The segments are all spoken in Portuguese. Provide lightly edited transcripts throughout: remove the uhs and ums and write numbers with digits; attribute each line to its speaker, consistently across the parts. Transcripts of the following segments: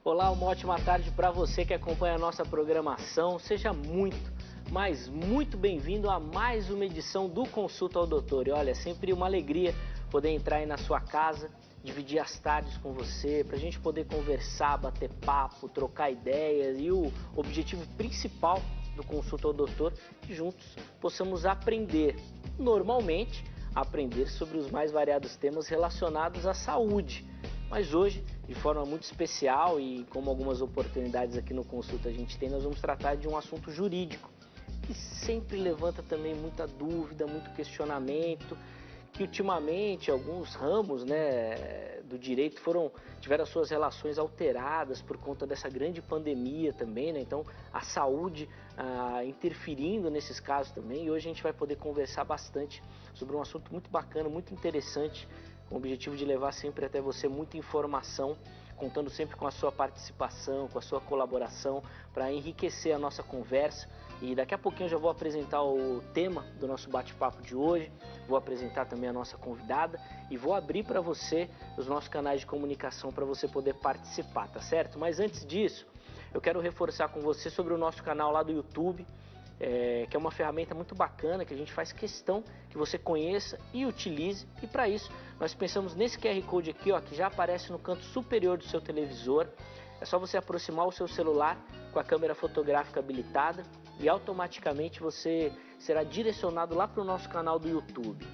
Speaker 1: Olá, uma ótima tarde para você que acompanha a nossa programação. Seja muito bem-vindo a mais uma edição do Consulta ao Doutor. E olha, é sempre uma alegria poder entrar aí na sua casa, dividir as tardes com você, para a gente poder conversar, bater papo, trocar ideias. E o objetivo principal do Consulta ao Doutor é que juntos possamos aprender, normalmente, aprender sobre os mais variados temas relacionados à saúde. Mas hoje, de forma muito especial e como algumas oportunidades aqui no Consulta a gente tem, nós vamos tratar de um assunto jurídico que sempre levanta também muita dúvida, muito questionamento, que ultimamente alguns ramos, do direito tiveram as suas relações alteradas por conta dessa grande pandemia também, né? Então a saúde interferindo nesses casos também, e hoje a gente vai poder conversar bastante sobre um assunto muito bacana, muito interessante, com o objetivo de levar sempre até você muita informação, contando sempre com a sua participação, com a sua colaboração, para enriquecer a nossa conversa. E daqui a pouquinho eu já vou apresentar o tema do nosso bate-papo de hoje, vou apresentar também a nossa convidada e vou abrir para você os nossos canais de comunicação para você poder participar, tá certo? Mas antes disso, eu quero reforçar com você sobre o nosso canal lá do YouTube, que é uma ferramenta muito bacana, que a gente faz questão que você conheça e utilize. E para isso, nós pensamos nesse QR Code aqui, ó, que já aparece no canto superior do seu televisor. É só você aproximar o seu celular com a câmera fotográfica habilitada e automaticamente você será direcionado lá para o nosso canal do YouTube.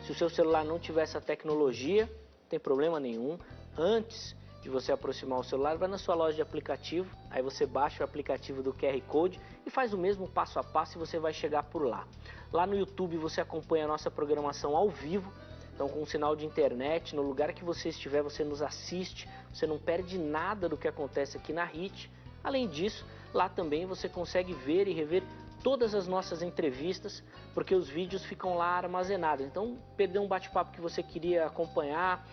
Speaker 1: Se o seu celular não tiver essa tecnologia, não tem problema nenhum. Antes de você aproximar o celular, vai na sua loja de aplicativo, aí você baixa o aplicativo do QR Code e faz o mesmo passo a passo e você vai chegar por lá. Lá no YouTube você acompanha a nossa programação ao vivo, então com um sinal de internet, no lugar que você estiver você nos assiste, você não perde nada do que acontece aqui na HIT. Além disso, lá também você consegue ver e rever todas as nossas entrevistas, porque os vídeos ficam lá armazenados. Então, perdeu um bate-papo que você queria acompanhar,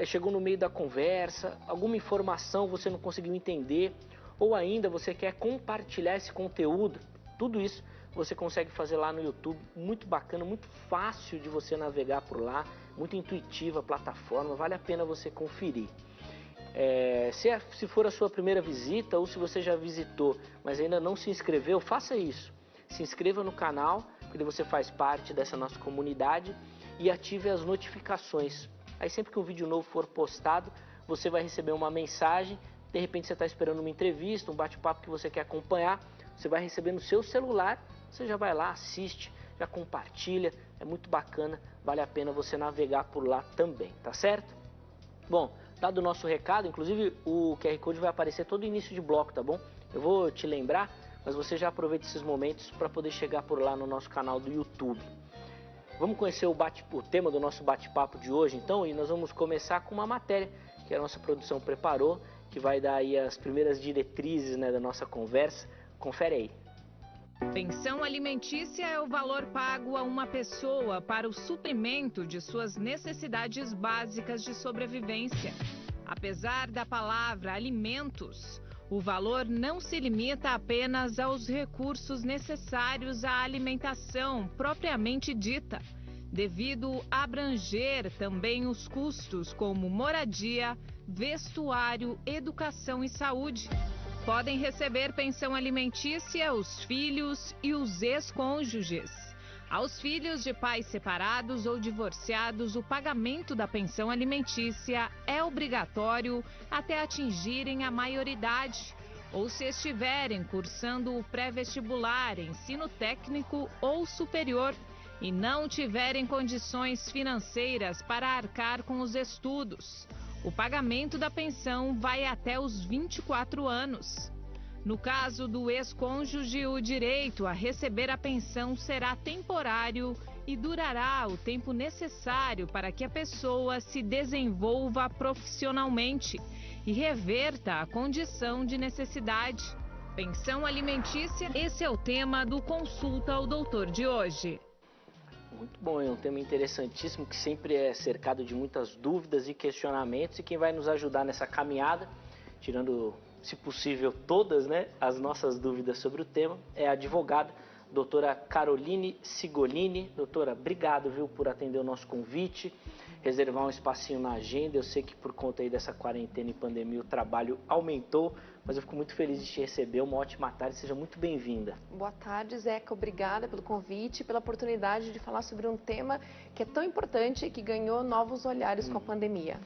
Speaker 1: chegou no meio da conversa, alguma informação você não conseguiu entender, ou ainda você quer compartilhar esse conteúdo, tudo isso você consegue fazer lá no YouTube, muito bacana, muito fácil de você navegar por lá, muito intuitiva a plataforma, vale a pena você conferir. Se for a sua primeira visita ou se você já visitou, mas ainda não se inscreveu, faça isso. Se inscreva no canal, porque você faz parte dessa nossa comunidade, e ative as notificações. Aí sempre que um vídeo novo for postado, você vai receber uma mensagem, de repente você está esperando uma entrevista, um bate-papo que você quer acompanhar, você vai receber no seu celular, você já vai lá, assiste, já compartilha, é muito bacana, vale a pena você navegar por lá também, tá certo? Bom, dado o nosso recado, inclusive o QR Code vai aparecer todo início de bloco, tá bom? Eu vou te lembrar, mas você já aproveita esses momentos para poder chegar por lá no nosso canal do YouTube. Vamos conhecer o tema do nosso bate-papo de hoje, então, e nós vamos começar com uma matéria que a nossa produção preparou, que vai dar aí as primeiras diretrizes, da nossa conversa. Confere aí.
Speaker 2: Pensão alimentícia é o valor pago a uma pessoa para o suprimento de suas necessidades básicas de sobrevivência. Apesar da palavra alimentos, o valor não se limita apenas aos recursos necessários à alimentação propriamente dita, devido abranger também os custos como moradia, vestuário, educação e saúde. Podem receber pensão alimentícia os filhos e os ex-cônjuges. Aos filhos de pais separados ou divorciados, o pagamento da pensão alimentícia é obrigatório até atingirem a maioridade, ou se estiverem cursando o pré-vestibular, ensino técnico ou superior, e não tiverem condições financeiras para arcar com os estudos. O pagamento da pensão vai até os 24 anos. No caso do ex-cônjuge, o direito a receber a pensão será temporário e durará o tempo necessário para que a pessoa se desenvolva profissionalmente e reverta a condição de necessidade. Pensão alimentícia, esse é o tema do Consulta ao Doutor de hoje.
Speaker 1: Muito bom, é um tema interessantíssimo que sempre é cercado de muitas dúvidas e questionamentos, e quem vai nos ajudar nessa caminhada, tirando, se possível, todas, as nossas dúvidas sobre o tema, é a advogada doutora Caroline Sigolini. Doutora, obrigado, por atender o nosso convite. reservar um espacinho na agenda. Eu sei que por conta aí dessa quarentena e pandemia o trabalho aumentou, mas eu fico muito feliz de te receber. Uma ótima tarde, seja muito bem-vinda.
Speaker 3: Boa tarde, Zeca. Obrigada pelo convite e pela oportunidade de falar sobre um tema que é tão importante e que ganhou novos olhares com a pandemia.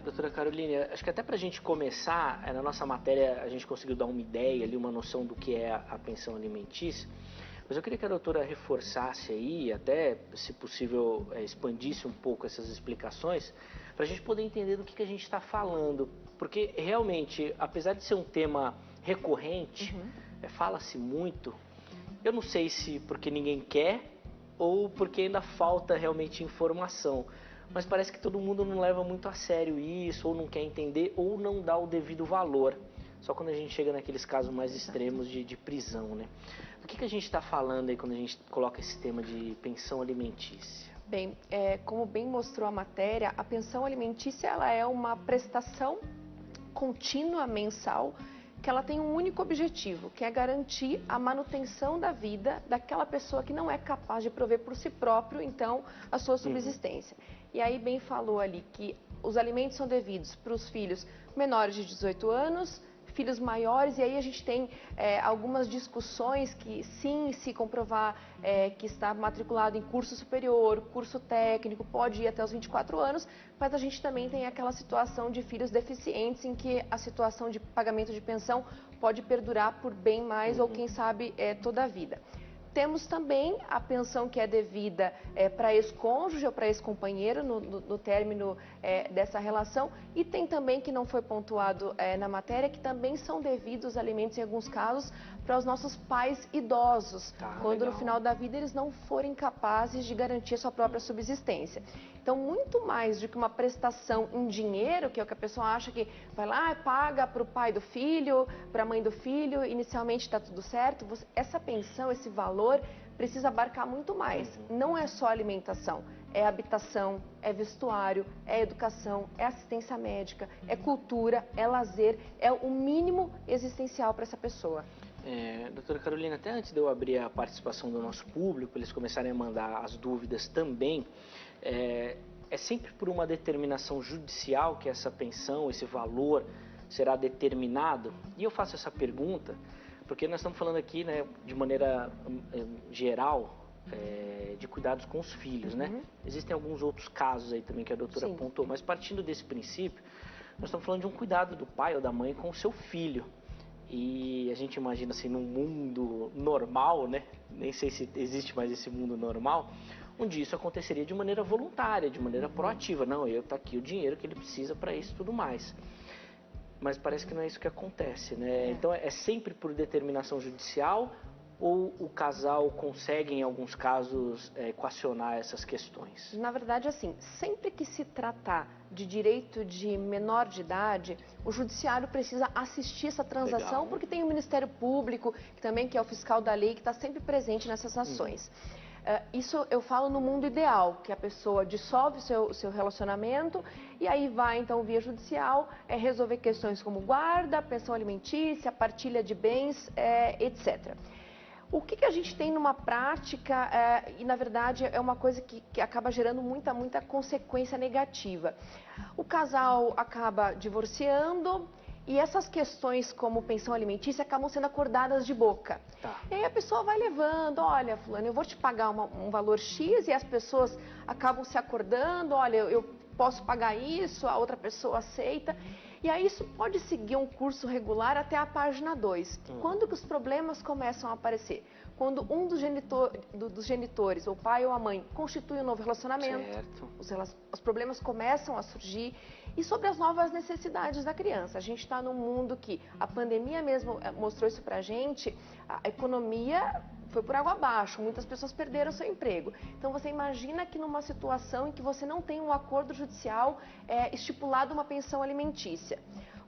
Speaker 1: Doutora Carolina, acho que até para a gente começar, na nossa matéria a gente conseguiu dar uma ideia, ali, uma noção do que é a pensão alimentícia, mas eu queria que a doutora reforçasse aí, até, se possível, expandisse um pouco essas explicações, para a gente poder entender do que a gente está falando. Porque, realmente, apesar de ser um tema recorrente, fala-se muito, eu não sei se porque ninguém quer ou porque ainda falta realmente informação. Mas parece que todo mundo não leva muito a sério isso, ou não quer entender, ou não dá o devido valor. Só quando a gente chega naqueles casos mais extremos de prisão, né? Do que a gente está falando aí quando a gente coloca esse tema de pensão alimentícia?
Speaker 3: Bem, como bem mostrou a matéria, a pensão alimentícia ela é uma prestação contínua mensal que ela tem um único objetivo, que é garantir a manutenção da vida daquela pessoa que não é capaz de prover por si próprio, então, a sua subsistência. E aí bem falou ali que os alimentos são devidos para os filhos menores de 18 anos, filhos maiores, e aí a gente tem algumas discussões que sim, se comprovar que está matriculado em curso superior, curso técnico, pode ir até os 24 anos, mas a gente também tem aquela situação de filhos deficientes em que a situação de pagamento de pensão pode perdurar por bem mais ou quem sabe toda a vida. Temos também a pensão que é devida para ex-cônjuge ou para ex-companheiro no término dessa relação, e tem também, que não foi pontuado na matéria, que também são devidos alimentos em alguns casos para os nossos pais idosos, quando
Speaker 1: legal.
Speaker 3: No final da vida eles não forem capazes de garantir a sua própria subsistência. Então, muito mais do que uma prestação em dinheiro, que é o que a pessoa acha que vai lá, paga para o pai do filho, para a mãe do filho, inicialmente está tudo certo, essa pensão, esse valor, precisa abarcar muito mais. Não é só alimentação, é habitação, é vestuário, é educação, é assistência médica, é cultura, é lazer, é o mínimo existencial para essa pessoa.
Speaker 1: Doutora Carolina, até antes de eu abrir a participação do nosso público, eles começarem a mandar as dúvidas também, é sempre por uma determinação judicial que essa pensão, esse valor será determinado? E eu faço essa pergunta porque nós estamos falando aqui, né, de maneira geral, de cuidados com os filhos, né? Existem alguns outros casos aí também que a doutora apontou, mas partindo desse princípio, nós estamos falando de um cuidado do pai ou da mãe com o seu filho. E a gente imagina assim, num mundo normal, né? Nem sei se existe mais esse mundo normal, onde isso aconteceria de maneira voluntária, de maneira proativa. Não, tá aqui o dinheiro que ele precisa para isso e tudo mais. Mas parece que não é isso que acontece, né? Então é sempre por determinação judicial, ou o casal consegue, em alguns casos, equacionar essas questões?
Speaker 3: Na verdade, assim, sempre que se tratar de direito de menor de idade, o judiciário precisa assistir essa transação, porque tem o Ministério Público, que é o fiscal da lei, que está sempre presente nessas ações. Isso eu falo no mundo ideal, que a pessoa dissolve o seu relacionamento e aí vai, então, via judicial, resolver questões como guarda, pensão alimentícia, partilha de bens, etc. O que a gente tem numa prática, e na verdade é uma coisa que acaba gerando muita consequência negativa. O casal acaba divorciando e essas questões como pensão alimentícia acabam sendo acordadas de boca. E aí a pessoa vai levando, olha, fulano, eu vou te pagar um valor X, e as pessoas acabam se acordando, olha, eu posso pagar isso, a outra pessoa aceita. E aí isso pode seguir um curso regular até a página 2. Quando que os problemas começam a aparecer? Quando um dos genitores, o pai ou a mãe, constitui um novo relacionamento, os problemas começam a surgir. E sobre as novas necessidades da criança. A gente está num mundo que a pandemia mesmo mostrou isso pra gente, a economia foi por água abaixo, muitas pessoas perderam seu emprego. Então você imagina que numa situação em que você não tem um acordo judicial estipulado uma pensão alimentícia.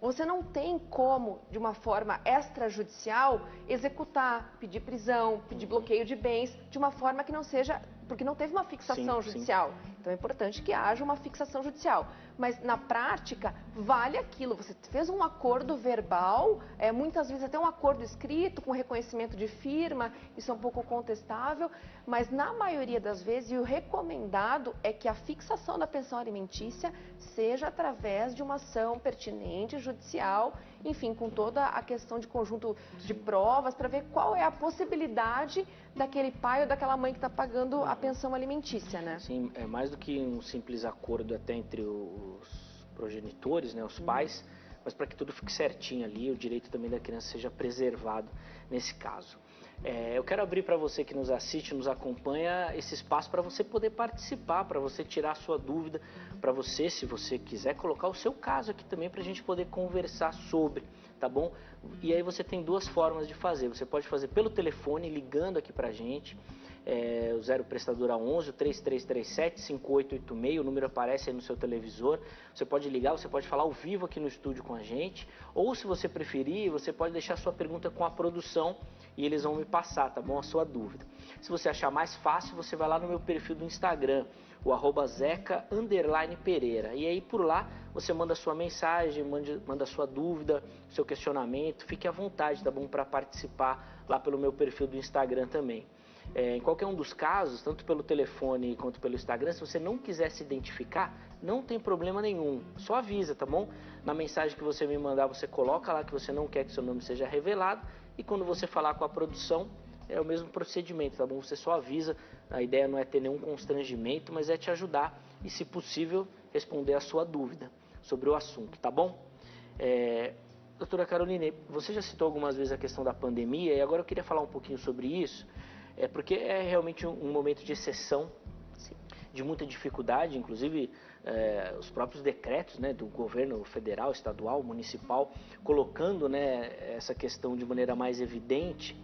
Speaker 3: Você não tem como, de uma forma extrajudicial, executar, pedir prisão, pedir bloqueio de bens, de uma forma que não seja, porque não teve uma fixação judicial. Então é importante que haja uma fixação judicial. Mas na prática, vale aquilo. Você fez um acordo verbal, muitas vezes até um acordo escrito, com reconhecimento de firma, isso é um pouco contestável, mas na maioria das vezes, e o recomendado é que a fixação da pensão alimentícia seja através de uma ação pertinente, judicial, enfim, com toda a questão de conjunto de provas, para ver qual é a possibilidade daquele pai ou daquela mãe que está pagando a pensão alimentícia, né?
Speaker 1: Sim, é mais do que um simples acordo até entre os progenitores, né, os pais, mas para que tudo fique certinho ali, o direito também da criança seja preservado nesse caso. Eu quero abrir para você que nos assiste, nos acompanha, esse espaço para você poder participar, para você tirar a sua dúvida, para você, se você quiser, colocar o seu caso aqui também para a gente poder conversar sobre, tá bom? E aí você tem duas formas de fazer. Você pode fazer pelo telefone, ligando aqui para a gente, o 0 prestadora 11, 3337 5886, o número aparece aí no seu televisor. Você pode ligar, você pode falar ao vivo aqui no estúdio com a gente, ou se você preferir, você pode deixar sua pergunta com a produção e eles vão me passar, tá bom? A sua dúvida. Se você achar mais fácil, você vai lá no meu perfil do Instagram, o @zeca_pereira. E aí por lá você manda a sua mensagem, manda a sua dúvida, seu questionamento, fique à vontade, tá bom? Para participar lá pelo meu perfil do Instagram também. Em qualquer um dos casos, tanto pelo telefone quanto pelo Instagram, se você não quiser se identificar, não tem problema nenhum, só avisa, tá bom? Na mensagem que você me mandar, você coloca lá que você não quer que seu nome seja revelado, e quando você falar com a produção, é o mesmo procedimento, tá bom? Você só avisa, a ideia não é ter nenhum constrangimento, mas é te ajudar e, se possível, responder a sua dúvida sobre o assunto, tá bom? Doutora Caroline, você já citou algumas vezes a questão da pandemia, e agora eu queria falar um pouquinho sobre isso, porque é realmente um momento de exceção, de muita dificuldade, inclusive os próprios decretos, né, do governo federal, estadual, municipal, colocando, né, essa questão de maneira mais evidente.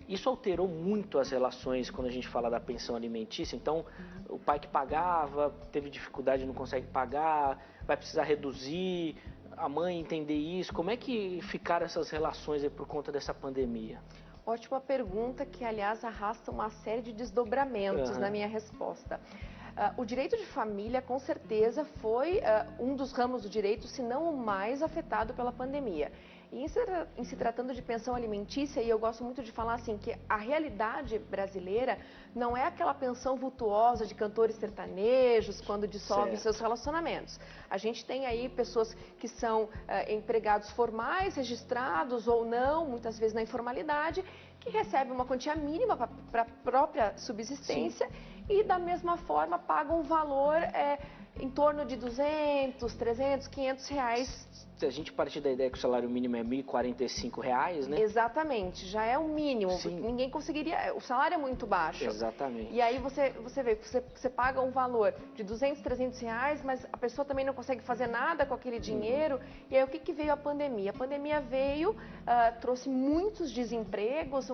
Speaker 1: Isso alterou muito as relações quando a gente fala da pensão alimentícia. Então, o pai que pagava, teve dificuldade, não consegue pagar, vai precisar reduzir, a mãe entender isso. Como é que ficaram essas relações aí por conta dessa pandemia?
Speaker 3: Ótima pergunta, que aliás arrasta uma série de desdobramentos na minha resposta. O direito de família, com certeza, foi um dos ramos do direito, se não o mais afetado pela pandemia. E em se tratando de pensão alimentícia, e eu gosto muito de falar assim, que a realidade brasileira não é aquela pensão vultuosa de cantores sertanejos quando dissolvem seus relacionamentos. A gente tem aí pessoas que são empregados formais, registrados ou não, muitas vezes na informalidade, que recebem uma quantia mínima para a própria subsistência. Sim. E da mesma forma pagam um valor em torno de 200, 300, 500 reais.
Speaker 1: Se a gente partir da ideia que o salário mínimo é R$ 1.045, né?
Speaker 3: Exatamente, já é o mínimo,
Speaker 1: Sim.
Speaker 3: Porque ninguém conseguiria, o salário é muito baixo.
Speaker 1: Exatamente.
Speaker 3: E aí você vê, você paga um valor de 200, 300 reais, mas a pessoa também não consegue fazer nada com aquele dinheiro. E aí o que veio a pandemia? A pandemia veio, trouxe muitos desempregos,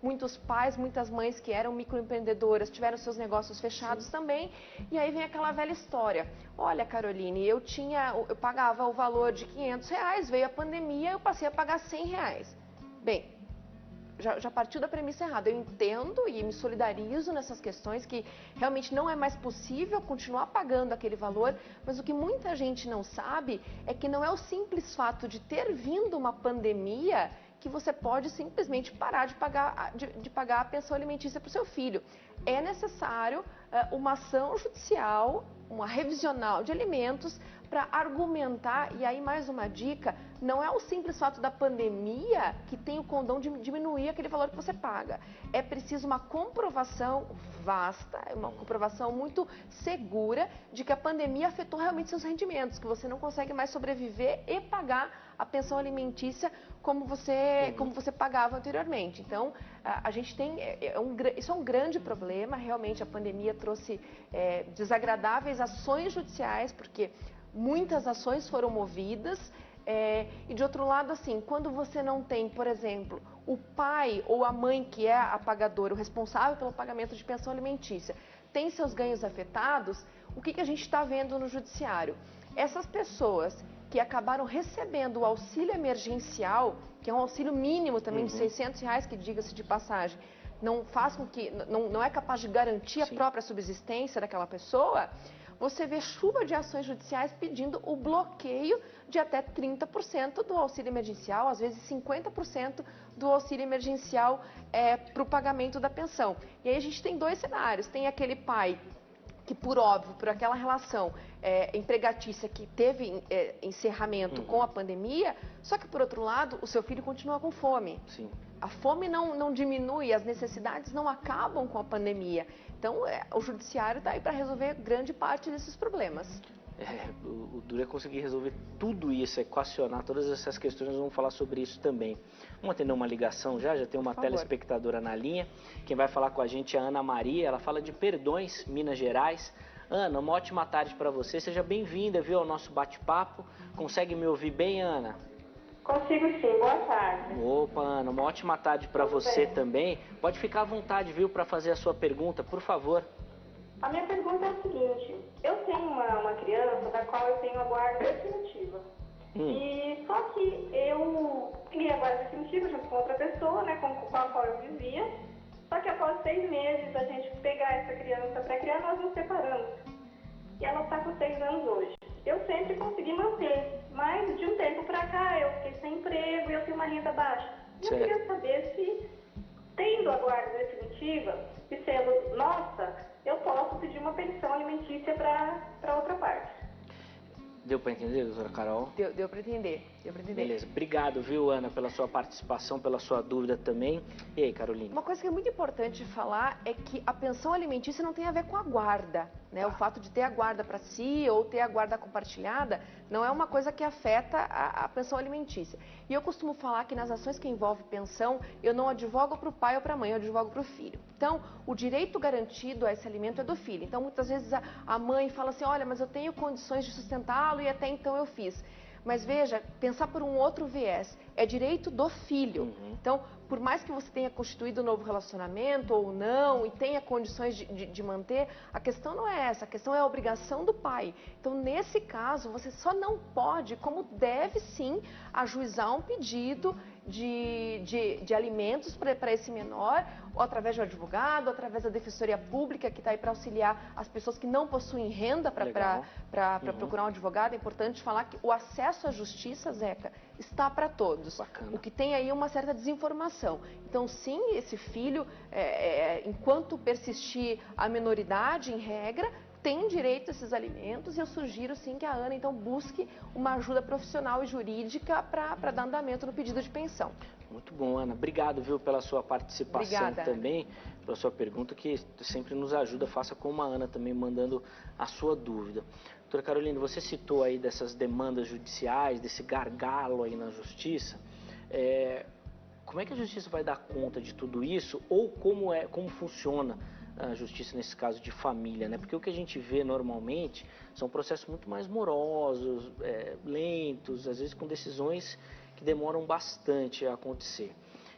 Speaker 3: muitos pais, muitas mães que eram microempreendedoras tiveram seus negócios fechados. Sim. Também. E aí vem aquela velha história. Olha, Caroline, eu pagava o valor de 500 reais, veio a pandemia, eu passei a pagar 100 reais. Bem, já partiu da premissa errada. Eu entendo e me solidarizo nessas questões que realmente não é mais possível continuar pagando aquele valor, mas o que muita gente não sabe é que não é o simples fato de ter vindo uma pandemia que você pode simplesmente parar de pagar a pensão alimentícia para o seu filho. É necessário uma ação judicial, uma revisional de alimentos para argumentar, e aí mais uma dica, não é o simples fato da pandemia que tem o condão de diminuir aquele valor que você paga. É preciso uma comprovação vasta, uma comprovação muito segura de que a pandemia afetou realmente seus rendimentos, que você não consegue mais sobreviver e pagar a pensão alimentícia como você pagava anteriormente. Então, a gente tem, isso é um grande problema, realmente a pandemia trouxe desagradáveis ações judiciais, porque muitas ações foram movidas, e de outro lado, assim, quando você não tem, por exemplo, o pai ou a mãe que é a pagadora, o responsável pelo pagamento de pensão alimentícia, tem seus ganhos afetados, o que a gente está vendo no judiciário? Essas pessoas que acabaram recebendo o auxílio emergencial, que é um auxílio mínimo também de R$ 600, que diga-se de passagem, não faz com que, não é capaz de garantir a própria subsistência daquela pessoa, você vê chuva de ações judiciais pedindo o bloqueio de até 30% do auxílio emergencial, às vezes 50% do auxílio emergencial para o pagamento da pensão. E aí a gente tem dois cenários, tem aquele pai que, por óbvio, por aquela relação empregatícia que teve encerramento com a pandemia, só que, por outro lado, o seu filho continua com fome.
Speaker 1: Sim.
Speaker 3: A fome não diminui, as necessidades não acabam com a pandemia. Então, o judiciário está aí para resolver grande parte desses problemas.
Speaker 1: O duro é conseguir resolver tudo isso, equacionar todas essas questões, nós vamos falar sobre isso também. Vamos atender uma ligação já tem uma telespectadora na linha. Quem vai falar com a gente é a Ana Maria, ela fala de Perdões, Minas Gerais. Ana, uma ótima tarde para você, seja bem-vinda, viu, ao nosso bate-papo. Consegue me ouvir bem, Ana?
Speaker 4: Consigo sim, boa tarde.
Speaker 1: Opa, Ana, uma ótima tarde para você também. Pode ficar à vontade, viu, para fazer a sua pergunta, por favor.
Speaker 4: A minha pergunta é a seguinte, eu tenho uma criança da qual eu tenho a guarda definitiva. E só que eu peguei a guarda definitiva junto com outra pessoa, né, com a qual eu vivia. Só que após 6 meses a gente pegar essa criança para criar, nós nos separamos. E ela está com 6 anos hoje. Eu sempre consegui manter, mas de um tempo para cá eu fiquei sem emprego e eu tenho uma renda baixa. E eu queria saber se, tendo a guarda definitiva e sendo nossa, eu posso pedir uma pensão alimentícia para outra parte.
Speaker 1: Deu para entender, doutora Carol?
Speaker 3: Deu para entender,
Speaker 1: Beleza, obrigado, viu, Ana, pela sua participação, pela sua dúvida também. E aí, Carolina?
Speaker 3: Uma coisa que é muito importante falar é que a pensão alimentícia não tem a ver com a guarda, né? O fato de ter a guarda para si ou ter a guarda compartilhada não é uma coisa que afeta a pensão alimentícia. E eu costumo falar que nas ações que envolvem pensão, eu não advogo para o pai ou para a mãe, eu advogo para o filho. Então, o direito garantido a esse alimento é do filho. Então, muitas vezes a mãe fala assim, olha, mas eu tenho condições de sustentá-lo e até então eu fiz. Mas veja, pensar por um outro viés, é direito do filho. Então, por mais que você tenha constituído um novo relacionamento ou não e tenha condições de manter, a questão não é essa, a questão é a obrigação do pai. Então, nesse caso, você só não pode, como deve sim, ajuizar um pedido de alimentos para esse menor, ou através de um advogado, ou através da Defensoria Pública, que está aí para auxiliar as pessoas que não possuem renda para procurar um advogado. É importante falar que o acesso à justiça, Zeca, está para todos.
Speaker 1: Bacana.
Speaker 3: O que tem aí é uma certa desinformação. Então, sim, esse filho, enquanto persistir a minoridade, em regra, tem direito a esses alimentos, e eu sugiro sim que a Ana então busque uma ajuda profissional e jurídica para dar andamento no pedido de pensão.
Speaker 1: Muito bom, Ana. Obrigado, viu, pela sua participação. Obrigada, também, pela sua pergunta, que sempre nos ajuda. Faça como a Ana também, mandando a sua dúvida. Doutora Carolina, você citou aí dessas demandas judiciais, desse gargalo aí na justiça. Como é que a justiça vai dar conta de tudo isso? Ou como funciona a justiça nesse caso de família, né? Porque o que a gente vê normalmente são processos muito mais morosos, lentos, às vezes com decisões que demoram bastante a acontecer.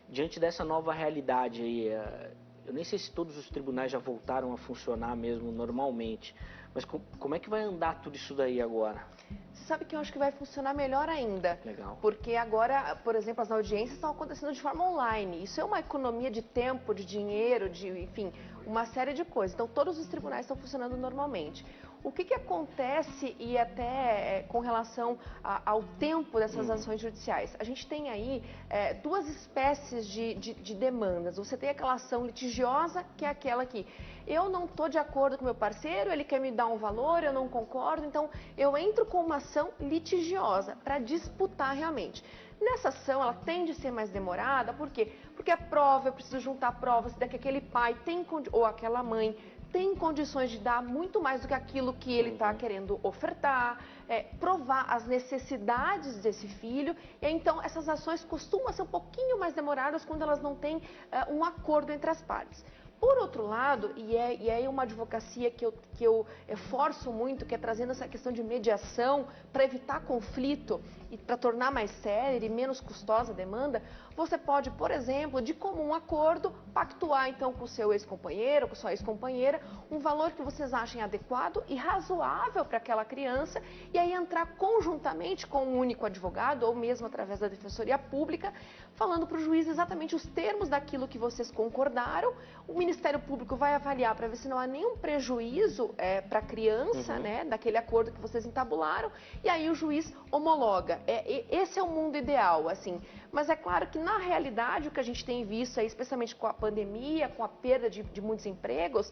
Speaker 1: Diante dessa nova realidade aí, eu nem sei se todos os tribunais já voltaram a funcionar mesmo normalmente, mas como é que vai andar tudo isso daí agora?
Speaker 3: Você sabe que eu acho que vai funcionar melhor ainda.
Speaker 1: Legal.
Speaker 3: Porque agora, por exemplo, as audiências estão acontecendo de forma online. Isso é uma economia de tempo, de dinheiro, enfim, uma série de coisas. Então, todos os tribunais estão funcionando normalmente. O que acontece, e até com relação ao tempo dessas ações judiciais? A gente tem aí duas espécies de demandas. Você tem aquela ação litigiosa, que é aquela que eu não estou de acordo com meu parceiro, ele quer me dar um valor, eu não concordo, então eu entro com uma ação litigiosa para disputar realmente. Nessa ação, ela tende a ser mais demorada, por quê? Porque a prova, eu preciso juntar provas de que aquele pai ou aquela mãe tem condições de dar muito mais do que aquilo que ele está querendo ofertar, provar as necessidades desse filho. E então essas ações costumam ser um pouquinho mais demoradas quando elas não têm um acordo entre as partes. Por outro lado, e é uma advocacia que eu forço muito, que é trazendo essa questão de mediação para evitar conflito, e para tornar mais séria e menos custosa a demanda, você pode, por exemplo, de comum acordo, pactuar então com o seu ex-companheiro, com sua ex-companheira, um valor que vocês achem adequado e razoável para aquela criança, e aí entrar conjuntamente com um único advogado, ou mesmo através da Defensoria Pública, falando para o juiz exatamente os termos daquilo que vocês concordaram. O Ministério Público vai avaliar para ver se não há nenhum prejuízo para a criança, né, daquele acordo que vocês entabularam, e aí o juiz homologa. Esse é o mundo ideal, assim. Mas é claro que na realidade o que a gente tem visto, aí, especialmente com a pandemia, com a perda de muitos empregos,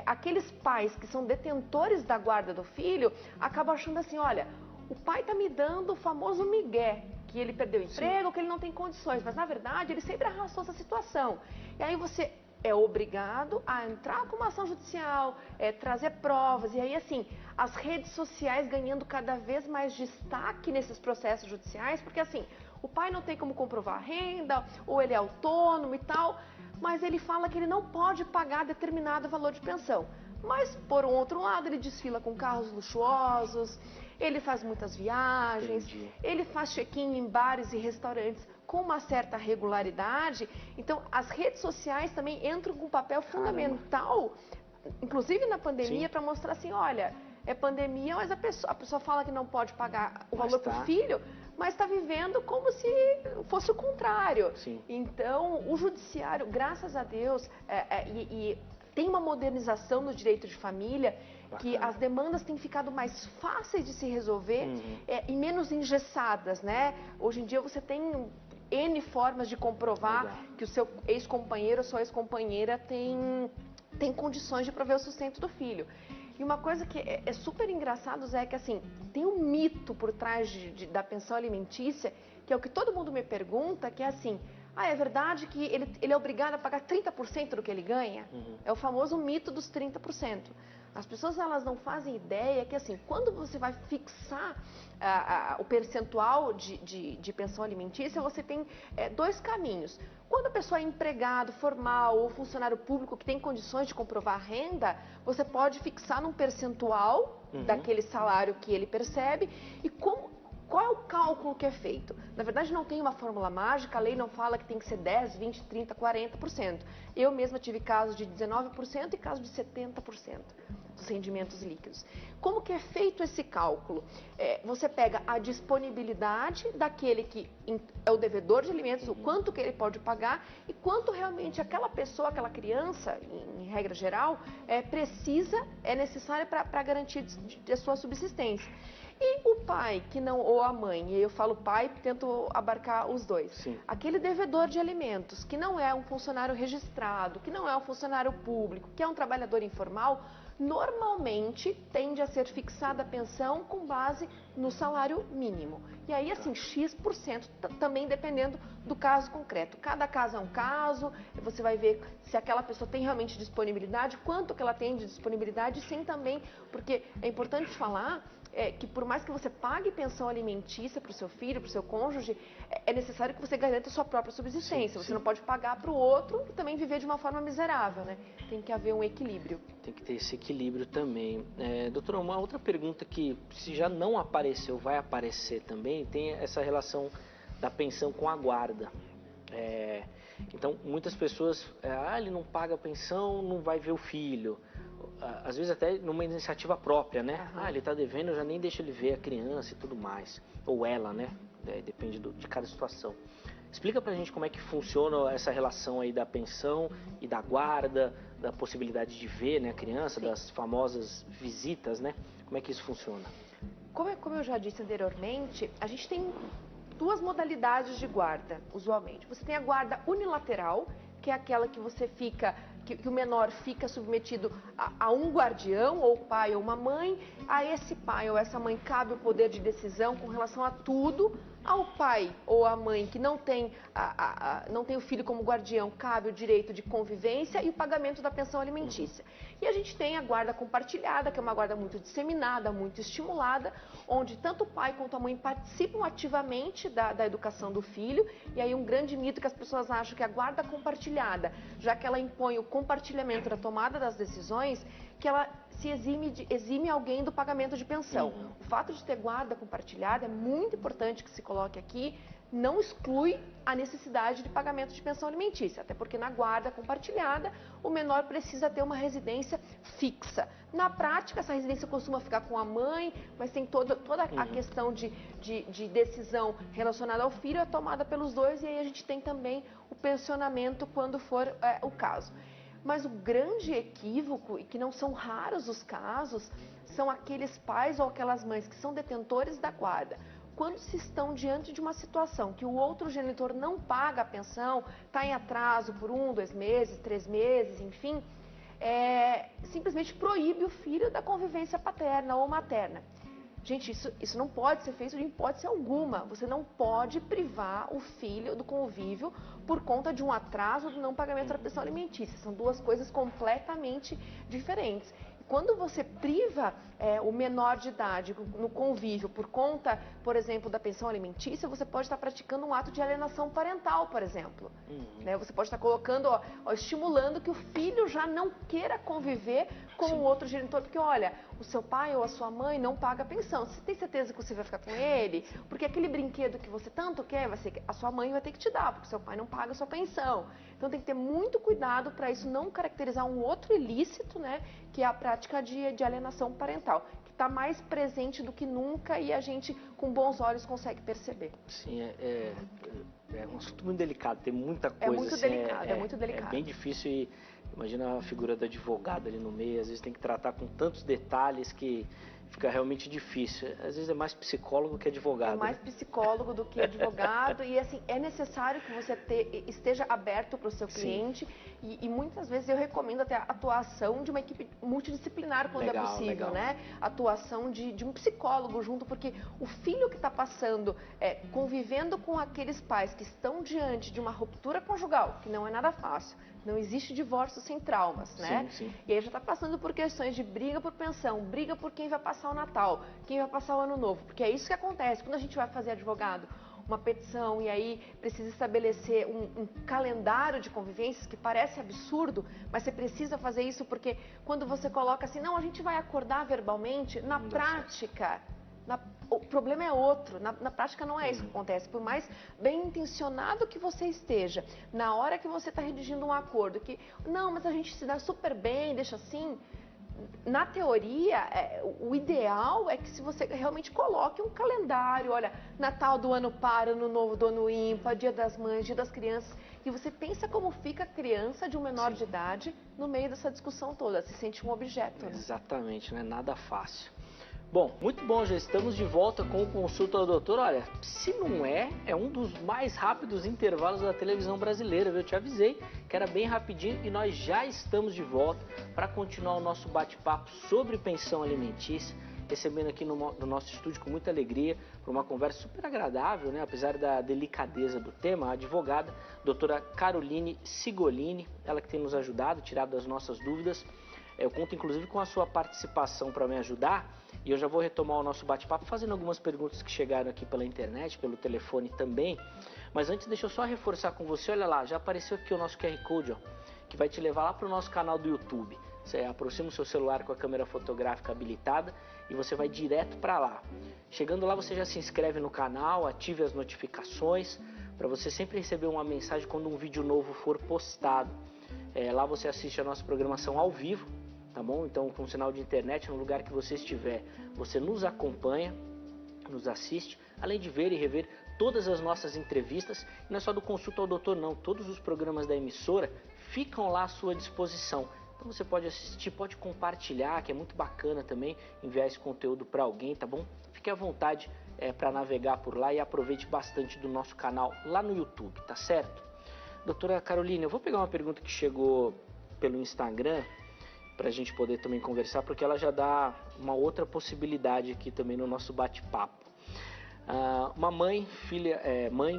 Speaker 3: aqueles pais que são detentores da guarda do filho acabam achando assim, olha, o pai está me dando o famoso migué, que ele perdeu o emprego, que ele não tem condições, mas na verdade ele sempre arrastou essa situação. E aí você é obrigado a entrar com uma ação judicial, trazer provas, e aí assim, as redes sociais ganhando cada vez mais destaque nesses processos judiciais, porque assim, o pai não tem como comprovar a renda, ou ele é autônomo e tal, mas ele fala que ele não pode pagar determinado valor de pensão. Mas, por um outro lado, ele desfila com carros luxuosos, ele faz muitas viagens, ele faz check-in em bares e restaurantes com uma certa regularidade. Então, as redes sociais também entram com um papel fundamental, inclusive na pandemia, para mostrar assim, olha, é pandemia, mas a pessoa fala que não pode pagar o valor para o filho, mas está vivendo como se fosse o contrário. Então, o judiciário, graças a Deus, tem uma modernização no direito de família, que as demandas têm ficado mais fáceis de se resolver e menos engessadas, né? Hoje em dia você tem N formas de comprovar que o seu ex-companheiro ou sua ex-companheira tem condições de prover o sustento do filho. E uma coisa que é super engraçado, Zé, é que assim, tem um mito por trás da pensão alimentícia, que é o que todo mundo me pergunta, que é assim, é verdade que ele é obrigado a pagar 30% do que ele ganha? É o famoso mito dos 30%. As pessoas, elas não fazem ideia que assim, quando você vai fixar o percentual de pensão alimentícia, você tem dois caminhos. Quando a pessoa é empregado formal ou funcionário público que tem condições de comprovar a renda, você pode fixar num percentual daquele salário que ele percebe. E qual é o cálculo que é feito? Na verdade, não tem uma fórmula mágica, a lei não fala que tem que ser 10, 20, 30, 40%. Eu mesma tive casos de 19% e casos de 70% dos rendimentos líquidos. Como que é feito esse cálculo? Você pega a disponibilidade daquele que é o devedor de alimentos, o quanto que ele pode pagar e quanto realmente aquela pessoa, aquela criança, em regra geral, é necessária para garantir a sua subsistência. E o pai, que não, ou a mãe, e eu falo pai, tento abarcar os dois. Aquele devedor de alimentos, que não é um funcionário registrado, que não é um funcionário público, que é um trabalhador informal, normalmente tende a ser fixada a pensão com base no salário mínimo. E aí, assim, X% também dependendo do caso concreto. Cada caso é um caso, você vai ver se aquela pessoa tem realmente disponibilidade, quanto que ela tem de disponibilidade, sim também, porque é importante falar que por mais que você pague pensão alimentícia para o seu filho, para o seu cônjuge, é necessário que você garanta a sua própria subsistência. Você não pode pagar para o outro e também viver de uma forma miserável, né? Tem que haver um equilíbrio.
Speaker 1: Tem que ter esse equilíbrio também. Doutora, uma outra pergunta que, se já não apareceu, vai aparecer também, tem essa relação da pensão com a guarda. Então, muitas pessoas, ele não paga a pensão, não vai ver o filho. Às vezes até numa iniciativa própria, né? Ele está devendo, eu já nem deixo ele ver a criança e tudo mais. Ou ela, né? Depende de cada situação. Explica pra gente como é que funciona essa relação aí da pensão e da guarda, da possibilidade de ver, né, a criança, das famosas visitas, né? Como é que isso funciona?
Speaker 3: Como eu já disse anteriormente, a gente tem duas modalidades de guarda, usualmente. Você tem a guarda unilateral, que é aquela que você fica, que o menor fica submetido a um guardião, ou pai ou uma mãe. A esse pai ou essa mãe cabe o poder de decisão com relação a tudo. Ao pai ou à mãe que não tem o filho como guardião, cabe o direito de convivência e o pagamento da pensão alimentícia. E a gente tem a guarda compartilhada, que é uma guarda muito disseminada, muito estimulada, onde tanto o pai quanto a mãe participam ativamente da educação do filho. E aí um grande mito que as pessoas acham que a guarda compartilhada, já que ela impõe o compartilhamento da tomada das decisões, que ela se exime alguém do pagamento de pensão. O fato de ter guarda compartilhada é muito importante que se coloque aqui, não exclui a necessidade de pagamento de pensão alimentícia, até porque na guarda compartilhada o menor precisa ter uma residência fixa. Na prática, essa residência costuma ficar com a mãe, mas tem toda a questão de decisão relacionada ao filho é tomada pelos dois, e aí a gente tem também o pensionamento quando for o caso. Mas o grande equívoco, e que não são raros os casos, são aqueles pais ou aquelas mães que são detentores da guarda. Quando se estão diante de uma situação que o outro genitor não paga a pensão, está em atraso por 1, 2 meses, 3 meses, enfim, simplesmente proíbe o filho da convivência paterna ou materna. Gente, isso não pode ser feito de hipótese alguma. Você não pode privar o filho do convívio por conta de um atraso do não pagamento da pensão alimentícia. São duas coisas completamente diferentes. Quando você priva o menor de idade no convívio por conta, por exemplo, da pensão alimentícia, você pode estar praticando um ato de alienação parental, por exemplo. Você pode estar colocando, estimulando que o filho já não queira conviver com o outro genitor, porque olha, o seu pai ou a sua mãe não paga a pensão. Você tem certeza que você vai ficar com ele? Porque aquele brinquedo que você tanto quer, a sua mãe vai ter que te dar, porque seu pai não paga a sua pensão. Então tem que ter muito cuidado para isso não caracterizar um outro ilícito, que é a prática de alienação parental, que está mais presente do que nunca e a gente, com bons olhos, consegue perceber.
Speaker 1: Sim, é um assunto muito delicado, tem muita coisa.
Speaker 3: É muito delicado, é muito delicado.
Speaker 1: É bem difícil e imagina a figura do advogado ali no meio, às vezes tem que tratar com tantos detalhes que fica realmente difícil. Às vezes é mais psicólogo que advogado.
Speaker 3: É mais psicólogo do que advogado e assim, é necessário que você esteja aberto para o seu cliente e muitas vezes eu recomendo até a atuação de uma equipe multidisciplinar quando é possível, Atuação de um psicólogo junto, porque o filho que está passando, convivendo com aqueles pais que estão diante de uma ruptura conjugal, que não é nada fácil, não existe divórcio sem traumas,
Speaker 1: Sim.
Speaker 3: E aí já está passando por questões de briga por pensão, briga por quem vai passar o Natal, quem vai passar o Ano Novo, porque é isso que acontece quando a gente vai fazer advogado, uma petição e aí precisa estabelecer um calendário de convivências que parece absurdo, mas você precisa fazer isso porque quando você coloca assim, não, a gente vai acordar verbalmente, na prática... O problema é outro, na prática não é isso que acontece, por mais bem intencionado que você esteja, na hora que você está redigindo um acordo, que não, mas a gente se dá super bem, deixa assim, na teoria, o ideal é que se você realmente coloque um calendário, olha, Natal do ano par, Ano Novo do ano ímpar, Dia das Mães, Dia das Crianças, e você pensa como fica a criança de um menor de idade no meio dessa discussão toda, se sente um objeto.
Speaker 1: Exatamente, não é nada fácil. Bom, muito bom, já estamos de volta com o Consulta ao Doutor. Olha, se não é um dos mais rápidos intervalos da televisão brasileira, viu? Eu te avisei que era bem rapidinho e nós já estamos de volta para continuar o nosso bate-papo sobre pensão alimentícia, recebendo aqui no nosso estúdio com muita alegria, por uma conversa super agradável, apesar da delicadeza do tema, a advogada, doutora Caroline Sigolini, ela que tem nos ajudado, tirado as nossas dúvidas. Eu conto inclusive com a sua participação para me ajudar e eu já vou retomar o nosso bate-papo fazendo algumas perguntas que chegaram aqui pela internet, pelo telefone também. Mas antes deixa eu só reforçar com você, olha lá, já apareceu aqui o nosso QR Code, que vai te levar lá para o nosso canal do YouTube. Você aproxima o seu celular com a câmera fotográfica habilitada e você vai direto para lá. Chegando lá você já se inscreve no canal, ative as notificações para você sempre receber uma mensagem quando um vídeo novo for postado. Lá você assiste a nossa programação ao vivo, tá bom? Então, com sinal de internet, no lugar que você estiver, você nos acompanha, nos assiste, além de ver e rever todas as nossas entrevistas. E não é só do Consulta ao Doutor, não. Todos os programas da emissora ficam lá à sua disposição. Então, você pode assistir, pode compartilhar, que é muito bacana também, enviar esse conteúdo para alguém, tá bom? Fique à vontade para navegar por lá e aproveite bastante do nosso canal lá no YouTube, tá certo? Doutora Caroline, eu vou pegar uma pergunta que chegou pelo Instagram para a gente poder também conversar, porque ela já dá uma outra possibilidade aqui também no nosso bate-papo. Uma mãe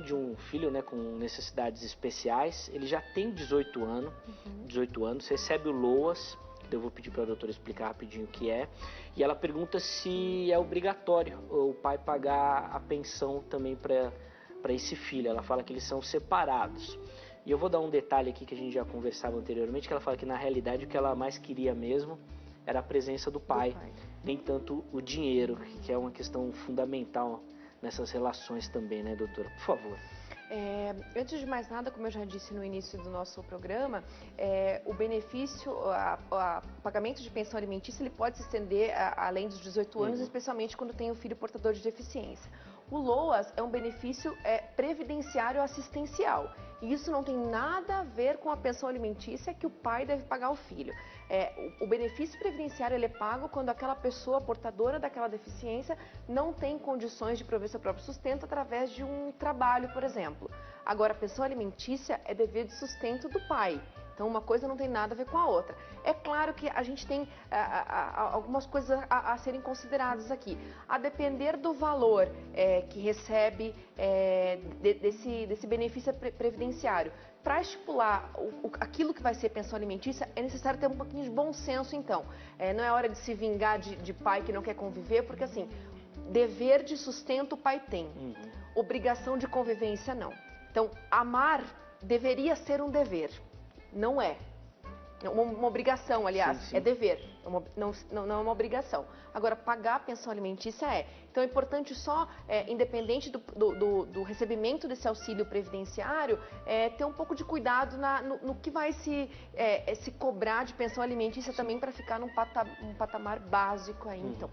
Speaker 1: de um filho com necessidades especiais, ele já tem 18 anos, recebe o LOAS, eu vou pedir para a doutora explicar rapidinho o que é, e ela pergunta se é obrigatório o pai pagar a pensão também para esse filho. Ela fala que eles são separados. E eu vou dar um detalhe aqui que a gente já conversava anteriormente, que ela fala que na realidade o que ela mais queria mesmo era a presença do pai, nem tanto o dinheiro, que é uma questão fundamental nessas relações também, né, doutora? Por favor.
Speaker 3: Antes de mais nada, como eu já disse no início do nosso programa, o benefício, o pagamento de pensão alimentícia, ele pode se estender além dos 18 anos, especialmente quando tem um filho portador de deficiência. O LOAS é um benefício previdenciário assistencial. E isso não tem nada a ver com a pensão alimentícia que o pai deve pagar ao filho. O benefício previdenciário ele é pago quando aquela pessoa portadora daquela deficiência não tem condições de prover seu próprio sustento através de um trabalho, por exemplo. Agora, a pensão alimentícia é dever de sustento do pai. Então, uma coisa não tem nada a ver com a outra. É claro que a gente tem algumas coisas a serem consideradas aqui. A depender do valor que recebe desse benefício previdenciário, para estipular aquilo que vai ser pensão alimentícia, é necessário ter um pouquinho de bom senso, então. Não é hora de se vingar de pai que não quer conviver, porque, assim, dever de sustento o pai tem. Obrigação de convivência, não. Então, amar deveria ser um dever. Não é. Uma obrigação, aliás, sim. É dever, não é uma obrigação. Agora, pagar a pensão alimentícia é. Então, é importante só, independente do recebimento desse auxílio previdenciário, ter um pouco de cuidado no que vai se cobrar de pensão alimentícia também para ficar num patamar básico aí, então.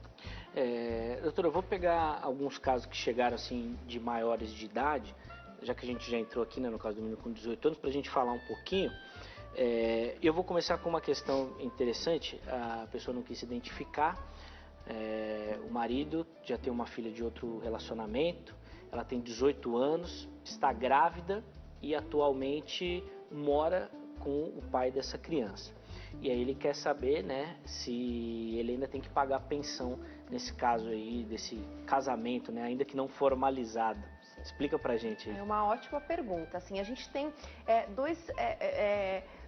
Speaker 1: Doutora, eu vou pegar alguns casos que chegaram assim de maiores de idade, já que a gente já entrou aqui, né, no caso do menino com 18 anos, para a gente falar um pouquinho. Eu vou começar com uma questão interessante. A pessoa não quis se identificar. O marido já tem uma filha de outro relacionamento. Ela tem 18 anos, está grávida e atualmente mora com o pai dessa criança. E aí ele quer saber, né, se ele ainda tem que pagar pensão nesse caso aí, desse casamento, né, ainda que não formalizado. Explica pra gente aí.
Speaker 3: É uma ótima pergunta. Assim, a gente tem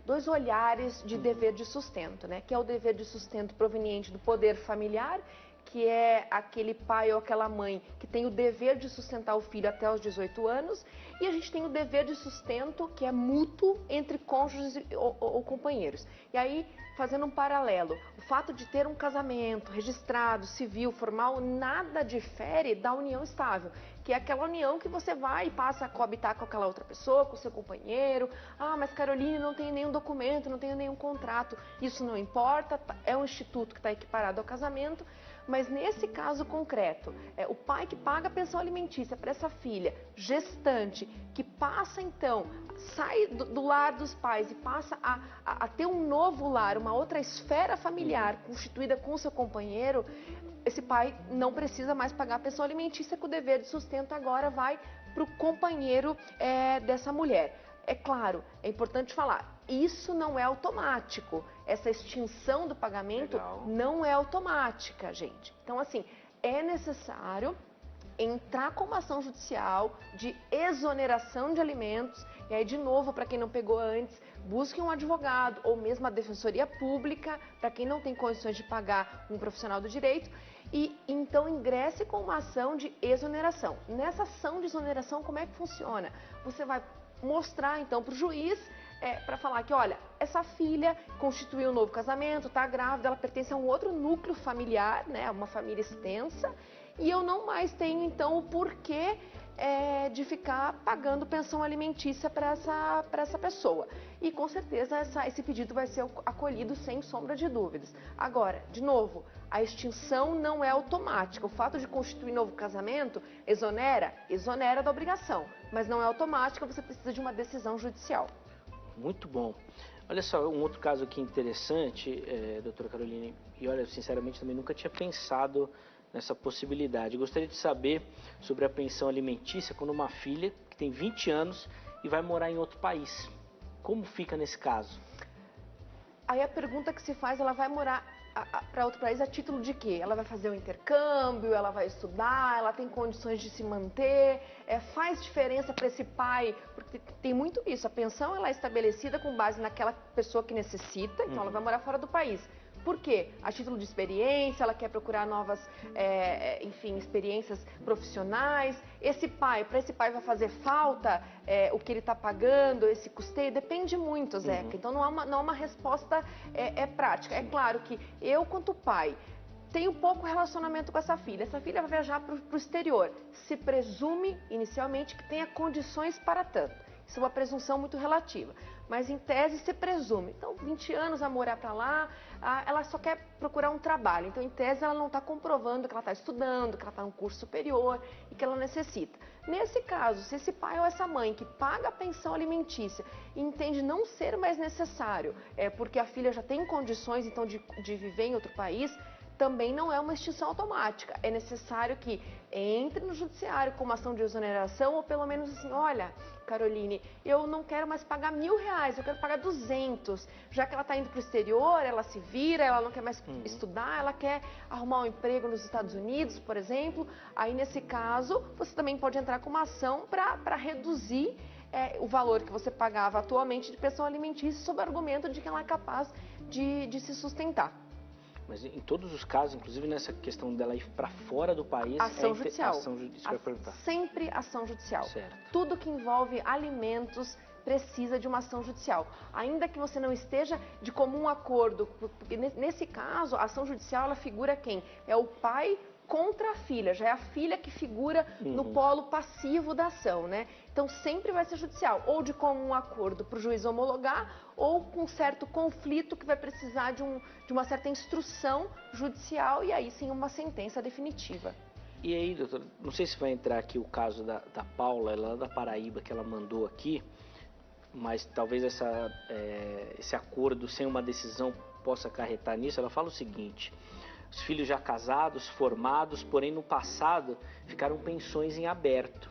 Speaker 3: dois olhares de dever de sustento, né? Que é o dever de sustento proveniente do poder familiar, que é aquele pai ou aquela mãe que tem o dever de sustentar o filho até os 18 anos, e a gente tem o dever de sustento que é mútuo entre cônjuges ou companheiros. E aí, fazendo um paralelo, o fato de ter um casamento registrado, civil, formal, nada difere da união estável, que é aquela união que você vai e passa a coabitar com aquela outra pessoa, com o seu companheiro. Ah, mas Caroline, não tem nenhum documento, não tenho nenhum contrato. Isso não importa, é um instituto que está equiparado ao casamento. Mas nesse caso concreto, o pai que paga a pensão alimentícia para essa filha gestante, que passa então, sai do lar dos pais e passa a ter um novo lar, uma outra esfera familiar constituída com o seu companheiro, esse pai não precisa mais pagar a pensão alimentícia, que o dever de sustento agora vai para o companheiro dessa mulher. É claro, é importante falar, isso não é automático. Essa extinção do pagamento não é automática, gente. Então, assim, é necessário entrar com uma ação judicial de exoneração de alimentos. E aí, de novo, para quem não pegou antes, busque um advogado ou mesmo a defensoria pública, para quem não tem condições de pagar um profissional do direito. E então ingresse com uma ação de exoneração. Nessa ação de exoneração, como é que funciona? Você vai mostrar então para o juiz, para falar que, olha, essa filha constituiu um novo casamento, está grávida, ela pertence a um outro núcleo familiar, né, uma família extensa, e eu não mais tenho então o porquê de ficar pagando pensão alimentícia para essa pessoa. E com certeza esse pedido vai ser acolhido sem sombra de dúvidas. Agora, de novo, a extinção não é automática. O fato de constituir novo casamento exonera da obrigação, mas não é automática, você precisa de uma decisão judicial.
Speaker 1: Muito bom. Olha só, um outro caso aqui interessante, doutora Caroline, e olha, sinceramente também nunca tinha pensado nessa possibilidade. Gostaria de saber sobre a pensão alimentícia quando uma filha que tem 20 anos e vai morar em outro país. Como fica nesse caso?
Speaker 3: Aí a pergunta que se faz, ela vai morar para outro país a título de quê? Ela vai fazer um intercâmbio, ela vai estudar, ela tem condições de se manter, faz diferença para esse pai, porque tem muito isso, a pensão ela é estabelecida com base naquela pessoa que necessita, então ela vai morar fora do país. Por quê? A título de experiência, ela quer procurar novas, enfim, experiências profissionais. Para esse pai vai fazer falta o que ele está pagando, esse custeio? Depende muito, Zeca. Então não há uma resposta prática. É claro que eu, quanto pai, tenho pouco relacionamento com essa filha. Essa filha vai viajar para o exterior. Se presume, inicialmente, que tenha condições para tanto. Isso é uma presunção muito relativa. Mas, em tese, se presume. Então, 20 anos a morar para lá, ela só quer procurar um trabalho. Então, em tese, ela não está comprovando que ela está estudando, que ela está em um curso superior e que ela necessita. Nesse caso, se esse pai ou essa mãe que paga a pensão alimentícia entende não ser mais necessário, porque a filha já tem condições, então, de viver em outro país, também não é uma extinção automática. É necessário que entre no judiciário com uma ação de exoneração ou pelo menos assim, olha, Caroline, eu não quero mais pagar R$1.000, eu quero pagar 200. Já que ela está indo para o exterior, ela se vira, ela não quer mais estudar, ela quer arrumar um emprego nos Estados Unidos, por exemplo. Aí, nesse caso, você também pode entrar com uma ação para reduzir o valor que você pagava atualmente de pensão alimentícia sob o argumento de que ela é capaz de se sustentar.
Speaker 1: Mas em todos os casos, inclusive nessa questão dela ir para fora do país...
Speaker 3: Ação judicial.
Speaker 1: Sempre
Speaker 3: ação judicial.
Speaker 1: Certo.
Speaker 3: Tudo que envolve alimentos precisa de uma ação judicial. Ainda que você não esteja de comum acordo, porque nesse caso, a ação judicial, ela figura quem? É o pai contra a filha, já é a filha que figura no polo passivo da ação, né? Então sempre vai ser judicial, ou de comum acordo para o juiz homologar, ou com certo conflito que vai precisar de uma certa instrução judicial e aí sim uma sentença definitiva.
Speaker 1: E aí, doutor, não sei se vai entrar aqui o caso da Paula, ela é da Paraíba, que ela mandou aqui, mas talvez esse acordo sem uma decisão possa acarretar nisso. Ela fala o seguinte: os filhos já casados, formados, porém no passado ficaram pensões em aberto.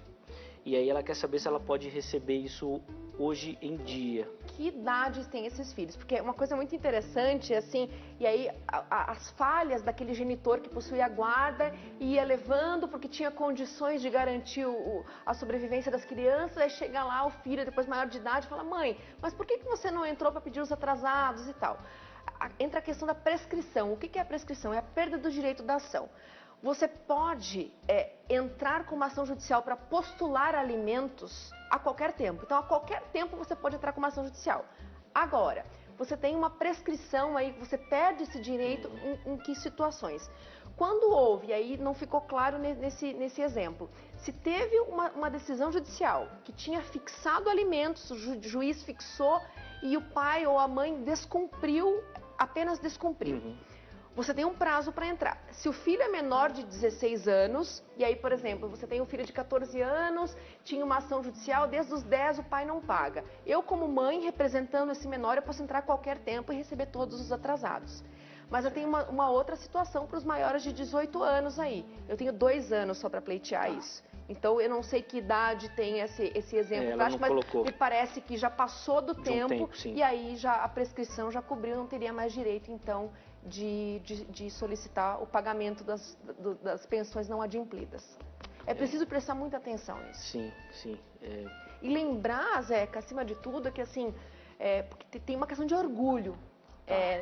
Speaker 1: E aí ela quer saber se ela pode receber isso hoje em dia.
Speaker 3: Que idades têm esses filhos? Porque uma coisa muito interessante, assim, e aí as falhas daquele genitor que possuía a guarda e ia levando porque tinha condições de garantir a sobrevivência das crianças, aí chega lá o filho, depois maior de idade, fala: mãe, mas por que você não entrou para pedir os atrasados e tal? Entra a questão da prescrição. O que é a prescrição? É a perda do direito da ação. Você pode entrar com uma ação judicial para postular alimentos a qualquer tempo. Então, a qualquer tempo você pode entrar com uma ação judicial. Agora, você tem uma prescrição aí, você perde esse direito em que situações? Quando houve, e aí não ficou claro nesse exemplo, se teve uma decisão judicial que tinha fixado alimentos, o juiz fixou e o pai ou a mãe descumpriu, apenas descumpriu. Você tem um prazo para entrar. Se o filho é menor de 16 anos, e aí, por exemplo, você tem um filho de 14 anos, tinha uma ação judicial, desde os 10 o pai não paga. Eu, como mãe, representando esse menor, eu posso entrar a qualquer tempo e receber todos os atrasados. Mas eu tenho uma outra situação para os maiores de 18 anos aí. Eu tenho 2 anos só para pleitear isso. Então, eu não sei que idade tem esse exemplo prático, mas me parece que já passou do tempo e aí já a prescrição já cobriu, não teria mais direito, então, de solicitar o pagamento das pensões não adimplidas. É preciso prestar muita atenção nisso.
Speaker 1: Sim, sim.
Speaker 3: E lembrar, Zeca, acima de tudo, que assim, porque tem uma questão de orgulho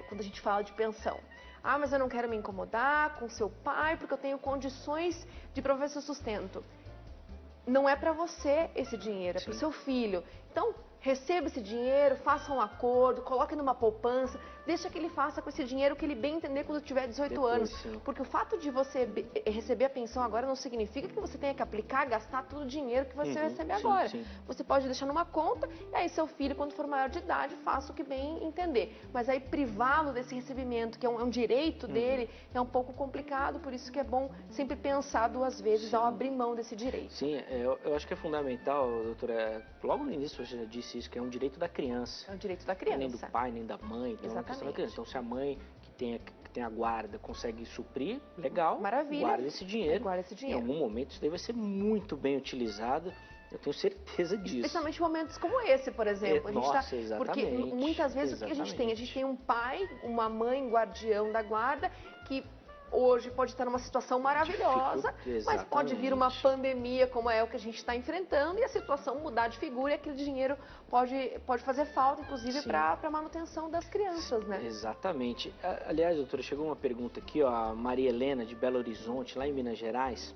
Speaker 3: quando a gente fala de pensão. Ah, mas eu não quero me incomodar com seu pai porque eu tenho condições de prover seu sustento. Não é para você esse dinheiro, é para o seu filho. Então, receba esse dinheiro, faça um acordo, coloque numa poupança, deixa que ele faça com esse dinheiro o que ele bem entender quando tiver 18 anos.
Speaker 1: Sim.
Speaker 3: Porque o fato de você receber a pensão agora não significa que você tenha que aplicar, gastar todo o dinheiro que você recebe agora.
Speaker 1: Sim.
Speaker 3: Você pode deixar numa conta e aí seu filho, quando for maior de idade, faça o que bem entender. Mas aí privá-lo desse recebimento, que é um direito dele, é um pouco complicado, por isso que é bom sempre pensar 2 vezes ao abrir mão desse direito.
Speaker 1: Sim, eu acho que é fundamental, doutora, logo no início você já disse isso, que é um direito da criança.
Speaker 3: É um direito da criança.
Speaker 1: Nem do pai, nem da mãe, então é uma questão da criança. Então, se a mãe que tem a guarda consegue suprir, legal,
Speaker 3: maravilha,
Speaker 1: guarda esse dinheiro.
Speaker 3: Guarda esse dinheiro.
Speaker 1: Em algum momento isso daí vai ser muito bem utilizado, eu tenho certeza disso.
Speaker 3: Especialmente em momentos como esse, por exemplo.
Speaker 1: Nossa, exatamente.
Speaker 3: Porque muitas vezes o que a gente tem? A gente tem um pai, uma mãe, guardião da guarda, que hoje pode estar numa situação maravilhosa, mas pode vir uma pandemia como é o que a gente está enfrentando e a situação mudar de figura e aquele dinheiro pode fazer falta, inclusive, para a manutenção das crianças, né?
Speaker 1: Exatamente. Aliás, doutora, chegou uma pergunta aqui, ó, a Maria Helena, de Belo Horizonte, lá em Minas Gerais.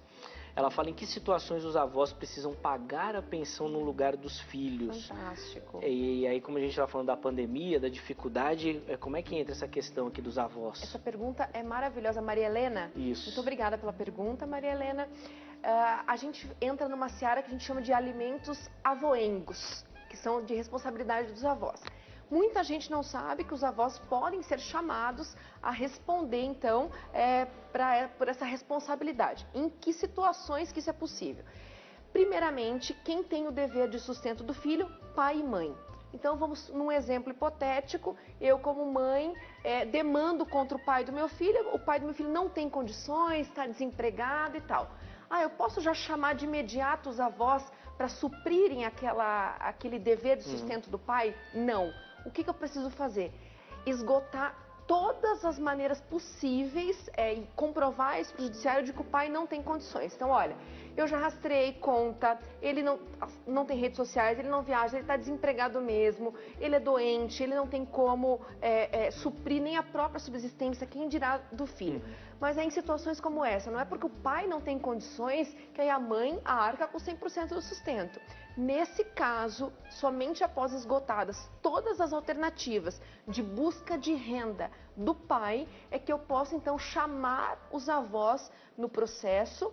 Speaker 1: Ela fala em que situações os avós precisam pagar a pensão no lugar dos filhos.
Speaker 3: Fantástico.
Speaker 1: E aí, como a gente estava falando da pandemia, da dificuldade, como é que entra essa questão aqui dos avós?
Speaker 3: Essa pergunta é maravilhosa, Maria Helena.
Speaker 1: Isso.
Speaker 3: Muito obrigada pela pergunta, Maria Helena. A gente entra numa seara que a gente chama de alimentos avoengos, que são de responsabilidade dos avós. Muita gente não sabe que os avós podem ser chamados a responder, então, por essa responsabilidade. Em que situações que isso é possível? Primeiramente, quem tem o dever de sustento do filho? Pai e mãe. Então, vamos num exemplo hipotético, eu como mãe demando contra o pai do meu filho não tem condições, está desempregado e tal. Eu posso já chamar de imediato os avós para suprirem aquele dever de sustento do pai? Não. O que eu preciso fazer? Esgotar todas as maneiras possíveis e comprovar isso para o judiciário de que o pai não tem condições. Então, olha, eu já rastreei conta, ele não tem redes sociais, ele não viaja, ele está desempregado mesmo, ele é doente, ele não tem como suprir nem a própria subsistência, quem dirá do filho. Mas é em situações como essa, não é porque o pai não tem condições que aí a mãe arca com 100% do sustento. Nesse caso, somente após esgotadas todas as alternativas de busca de renda do pai, é que eu posso então chamar os avós no processo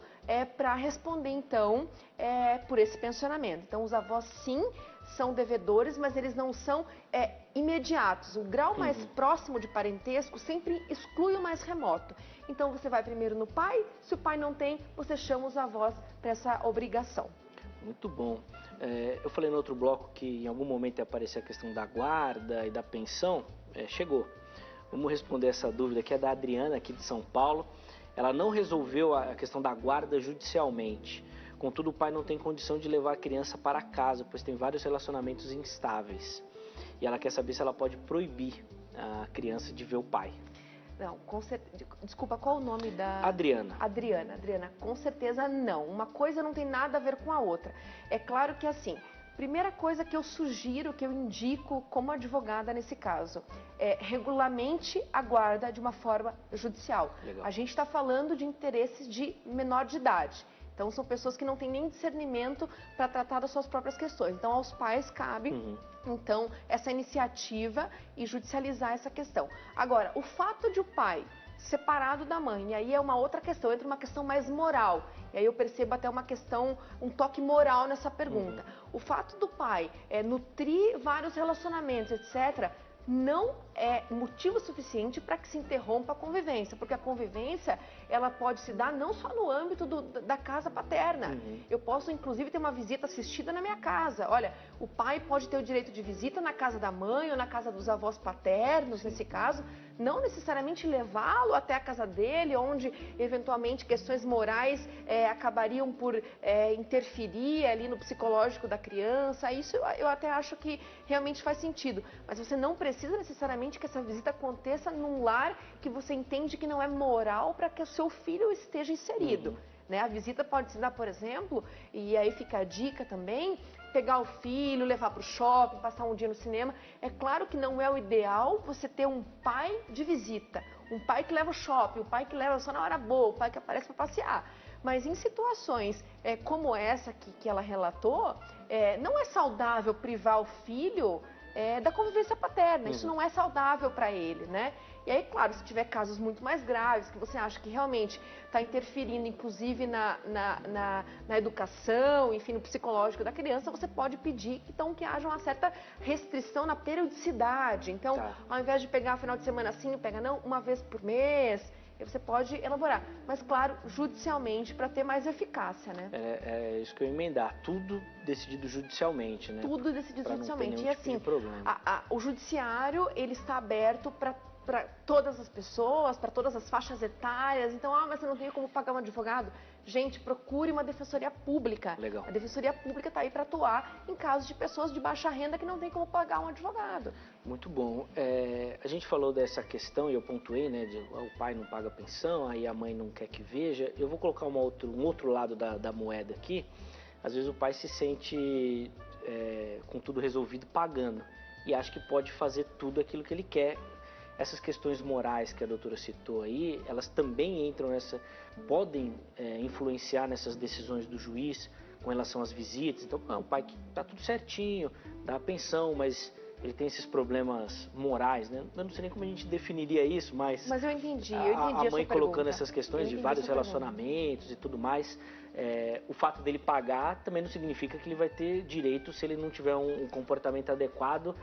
Speaker 3: para responder então por esse pensionamento. Então os avós sim são devedores, mas eles não são imediatos. O grau mais próximo de parentesco sempre exclui o mais remoto. Então você vai primeiro no pai, se o pai não tem, você chama os avós para essa obrigação.
Speaker 1: Muito bom. Eu falei no outro bloco que em algum momento ia aparecer a questão da guarda e da pensão. Chegou. Vamos responder essa dúvida que é da Adriana, aqui de São Paulo. Ela não resolveu a questão da guarda judicialmente. Contudo, o pai não tem condição de levar a criança para casa, pois tem vários relacionamentos instáveis. E ela quer saber se ela pode proibir a criança de ver o pai.
Speaker 3: Não, desculpa, qual o nome da...
Speaker 1: Adriana.
Speaker 3: Adriana, com certeza não. Uma coisa não tem nada a ver com a outra. É claro que assim, primeira coisa que eu sugiro, que eu indico como advogada nesse caso, regulamente a guarda de uma forma judicial.
Speaker 1: Legal.
Speaker 3: A gente está falando de interesses de menor de idade. Então, são pessoas que não têm nem discernimento para tratar das suas próprias questões. Então, aos pais cabe, então, essa iniciativa e judicializar essa questão. Agora, o fato de o pai separado da mãe, e aí é uma outra questão, entra uma questão mais moral. E aí eu percebo até uma questão, um toque moral nessa pergunta. O fato do pai nutrir vários relacionamentos, etc., não é motivo suficiente para que se interrompa a convivência, porque a convivência ela pode se dar não só no âmbito da casa paterna. Eu posso, inclusive, ter uma visita assistida na minha casa. Olha, o pai pode ter o direito de visita na casa da mãe ou na casa dos avós paternos, nesse caso, não necessariamente levá-lo até a casa dele, onde, eventualmente, questões morais acabariam por interferir ali no psicológico da criança. Isso eu até acho que realmente faz sentido, mas você não precisa necessariamente que essa visita aconteça num lar que você entende que não é moral para que o seu filho esteja inserido. Né? A visita pode se dar, por exemplo, e aí fica a dica também, pegar o filho, levar para o shopping, passar um dia no cinema. É claro que não é o ideal você ter um pai de visita, um pai que leva ao shopping, um pai que leva só na hora boa, o pai que aparece para passear. Mas em situações como essa que ela relatou, não é saudável privar o filho da convivência paterna. Isso não é saudável para ele, né? E aí, claro, se tiver casos muito mais graves, que você acha que realmente está interferindo, inclusive, na educação, enfim, no psicológico da criança, você pode pedir, então, que haja uma certa restrição na periodicidade. Então, ao invés de pegar final de semana assim, pega não, uma vez por mês, você pode elaborar. Mas, claro, judicialmente, para ter mais eficácia, né?
Speaker 1: É isso que eu ia emendar. Tudo decidido judicialmente, né?
Speaker 3: Tudo decidido judicialmente.
Speaker 1: E assim,
Speaker 3: o judiciário, ele está aberto para todas as pessoas, para todas as faixas etárias. Então, mas você não tem como pagar um advogado? gente, procure uma defensoria pública.
Speaker 1: Legal.
Speaker 3: A defensoria pública está aí para atuar em casos de pessoas de baixa renda que não tem como pagar um advogado.
Speaker 1: Muito bom. A gente falou dessa questão e eu pontuei, né, de o pai não paga pensão, aí a mãe não quer que veja. Eu vou colocar um outro lado da moeda aqui. Às vezes o pai se sente com tudo resolvido pagando e acha que pode fazer tudo aquilo que ele quer. Essas questões morais que a doutora citou aí, elas também entram podem influenciar nessas decisões do juiz com relação às visitas. Então, o pai que tá tudo certinho, dá a pensão, mas ele tem esses problemas morais, né? Eu não sei nem como a gente definiria isso, mas
Speaker 3: eu entendi,
Speaker 1: a mãe colocando essas questões de vários relacionamentos e tudo mais, o fato dele pagar também não significa que ele vai ter direito se ele não tiver um comportamento adequado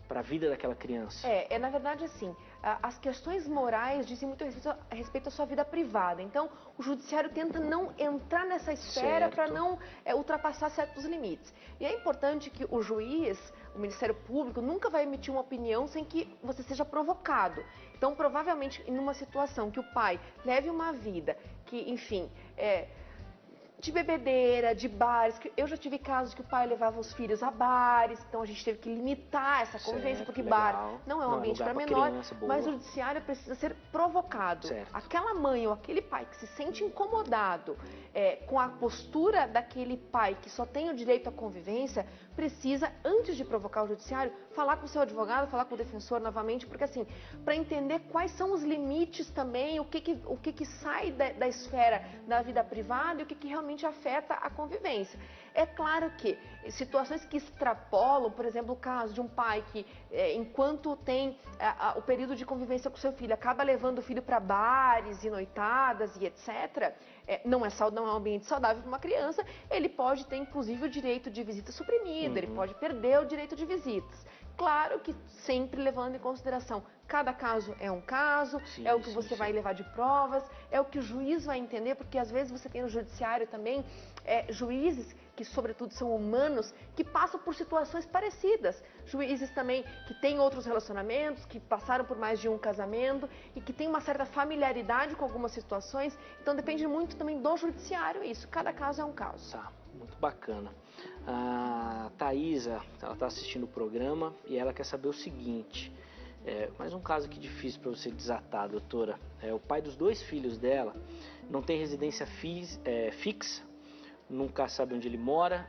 Speaker 1: para a vida daquela criança.
Speaker 3: Na verdade, assim, as questões morais dizem muito a respeito à sua vida privada. Então, o judiciário tenta não entrar nessa esfera para não ultrapassar certos limites. E é importante que o juiz, o Ministério Público, nunca vai emitir uma opinião sem que você seja provocado. Então, provavelmente, em uma situação que o pai leve uma vida que, enfim, de bebedeira, de bares, que eu já tive casos que o pai levava os filhos a bares, então a gente teve que limitar essa convivência, porque bar não é um ambiente para menor, mas o judiciário precisa ser provocado. Aquela mãe ou aquele pai que se sente incomodado com a postura daquele pai que só tem o direito à convivência, precisa, antes de provocar o judiciário, falar com o seu advogado, falar com o defensor novamente, porque assim, para entender quais são os limites também, o que sai da esfera da vida privada e o que realmente afeta a convivência. É claro que situações que extrapolam, por exemplo, o caso de um pai que, enquanto tem o período de convivência com seu filho, acaba levando o filho para bares e noitadas e etc., não é um ambiente saudável para uma criança, ele pode ter, inclusive, o direito de visita suprimido, ele pode perder o direito de visitas. Claro que sempre levando em consideração, cada caso é um caso, o que você vai levar de provas, é o que o juiz vai entender, porque às vezes você tem no judiciário também juízes que, sobretudo, são humanos, que passam por situações parecidas. Juízes também que têm outros relacionamentos, que passaram por mais de um casamento e que têm uma certa familiaridade com algumas situações. Então, depende muito também do judiciário isso. Cada caso é um caso.
Speaker 1: Tá, muito bacana. A Thaisa, ela está assistindo o programa e ela quer saber o seguinte. Mais um caso aqui difícil para você desatar, doutora. O pai dos 2 filhos dela não tem residência fixa, nunca sabe onde ele mora,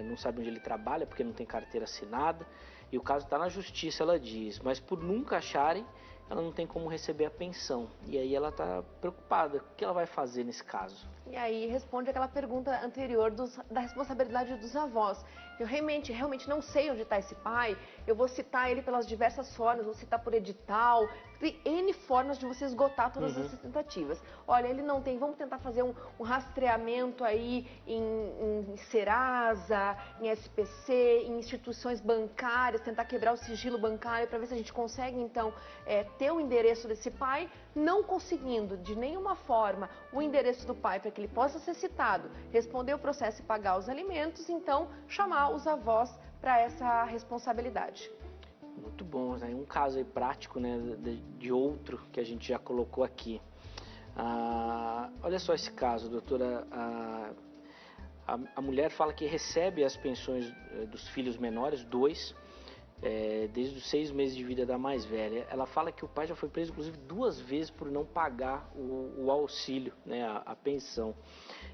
Speaker 1: não sabe onde ele trabalha porque não tem carteira assinada. E o caso está na justiça, ela diz, mas por nunca acharem, ela não tem como receber a pensão. E aí ela está preocupada. O que ela vai fazer nesse caso?
Speaker 3: E aí responde aquela pergunta anterior da responsabilidade dos avós. Eu realmente não sei onde está esse pai, eu vou citar ele pelas diversas formas, vou citar por edital, tem N formas de você esgotar todas essas tentativas. Olha, ele não tem, vamos tentar fazer um rastreamento aí em Serasa, em SPC, em instituições bancárias, tentar quebrar o sigilo bancário para ver se a gente consegue, então, ter o endereço desse pai, não conseguindo de nenhuma forma o endereço do pai para que ele possa ser citado, responder o processo e pagar os alimentos, então chamar os avós para essa responsabilidade.
Speaker 1: Muito bom, né? Um caso aí prático, né, de outro que a gente já colocou aqui. Olha só esse caso, doutora. A mulher fala que recebe as pensões dos filhos menores, 2, desde os 6 meses de vida da mais velha. Ela fala que o pai já foi preso, inclusive, 2 vezes por não pagar o auxílio, né, a pensão.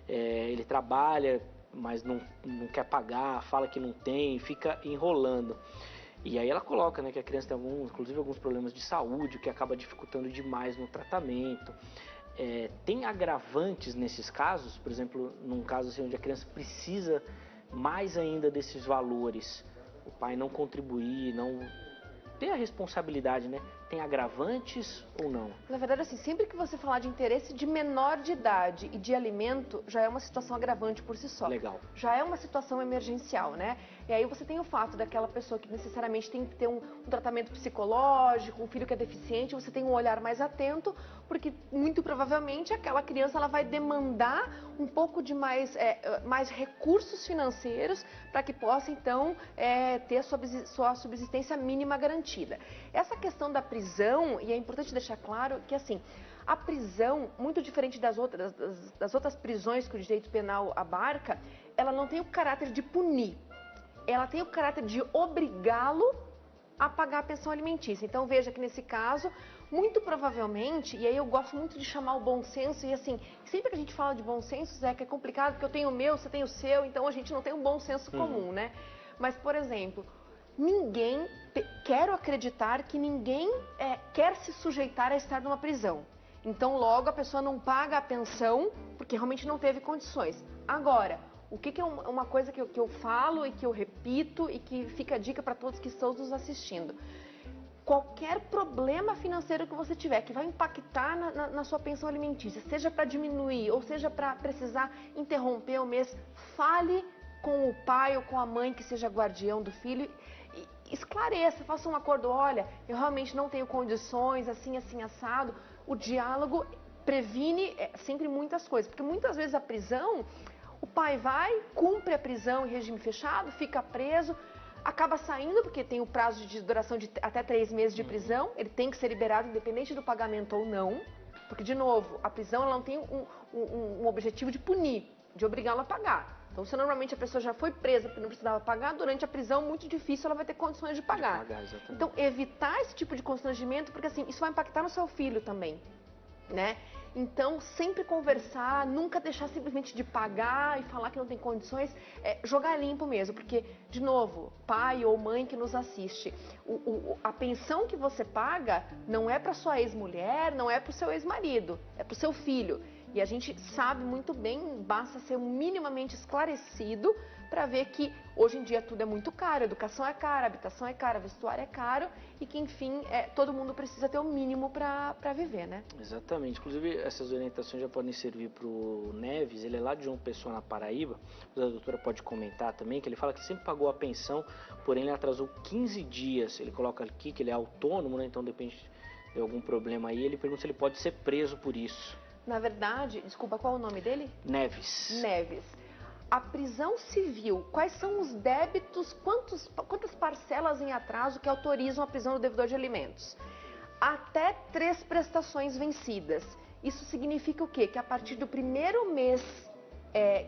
Speaker 1: Ele trabalha, mas não quer pagar, fala que não tem, fica enrolando. E aí ela coloca, né, que a criança tem inclusive alguns problemas de saúde, o que acaba dificultando demais no tratamento. Tem agravantes nesses casos, por exemplo, num caso assim, onde a criança precisa mais ainda desses valores, o pai não contribuir, não ter a responsabilidade, né? Tem agravantes ou não?
Speaker 3: Na verdade, assim, sempre que você falar de interesse de menor de idade e de alimento, já é uma situação agravante por si só.
Speaker 1: Legal.
Speaker 3: Já é uma situação emergencial, né? E aí você tem o fato daquela pessoa que necessariamente tem que ter um tratamento psicológico, um filho que é deficiente, você tem um olhar mais atento, porque muito provavelmente aquela criança ela vai demandar um pouco de mais recursos financeiros para que possa, então, ter a sua subsistência mínima garantida. Essa questão da prisão, e é importante deixar claro que, assim, A prisão, muito diferente das outras prisões que o direito penal abarca, ela não tem o caráter de punir, ela tem o caráter de obrigá-lo a pagar a pensão alimentícia. Então veja que nesse caso, muito provavelmente, e aí eu gosto muito de chamar o bom senso, e assim, sempre que a gente fala de bom senso, Zé, que é complicado, porque eu tenho o meu, você tem o seu, então a gente não tem um bom senso comum, né? Mas, por exemplo, quero acreditar que ninguém quer se sujeitar a estar numa prisão. Então logo a pessoa não paga a pensão, porque realmente não teve condições. Agora, o que é uma coisa que eu falo e que eu repito e que fica a dica para todos que estão nos assistindo. Qualquer problema financeiro que você tiver, que vai impactar na sua pensão alimentícia, seja para diminuir ou seja para precisar interromper o mês, fale com o pai ou com a mãe que seja guardião do filho e esclareça, faça um acordo, olha, eu realmente não tenho condições, assim, assim, assado. O diálogo previne sempre muitas coisas, porque muitas vezes a prisão... O pai vai, cumpre a prisão em regime fechado, fica preso, acaba saindo porque tem o prazo de duração de até 3 meses de prisão, ele tem que ser liberado independente do pagamento ou não, porque, de novo, a prisão ela não tem um objetivo de punir, de obrigá-lo a pagar. Então, se normalmente a pessoa já foi presa porque não precisava pagar, durante a prisão, muito difícil ela vai ter condições de pagar. Então, evitar esse tipo de constrangimento, porque assim, isso vai impactar no seu filho também, né? Então, sempre conversar, nunca deixar simplesmente de pagar e falar que não tem condições, jogar limpo mesmo, porque, de novo, pai ou mãe que nos assiste, a pensão que você paga não é para sua ex-mulher, não é para o seu ex-marido, é para o seu filho. E a gente sabe muito bem, basta ser minimamente esclarecido para ver que hoje em dia tudo é muito caro, educação é cara, habitação é cara, vestuário é caro e que, enfim, todo mundo precisa ter o mínimo para viver, né?
Speaker 1: Exatamente. Inclusive, essas orientações já podem servir para o Neves, ele é lá de João Pessoa, na Paraíba, a doutora pode comentar também, que ele fala que sempre pagou a pensão, porém ele atrasou 15 dias, ele coloca aqui que ele é autônomo, né? Então depende de algum problema aí, ele pergunta se ele pode ser preso por isso.
Speaker 3: Na verdade, desculpa, qual é o nome dele?
Speaker 1: Neves.
Speaker 3: Neves. A prisão civil, quais são os débitos, quantas parcelas em atraso que autorizam a prisão do devedor de alimentos? Até 3 prestações vencidas. Isso significa o quê? Que a partir do primeiro mês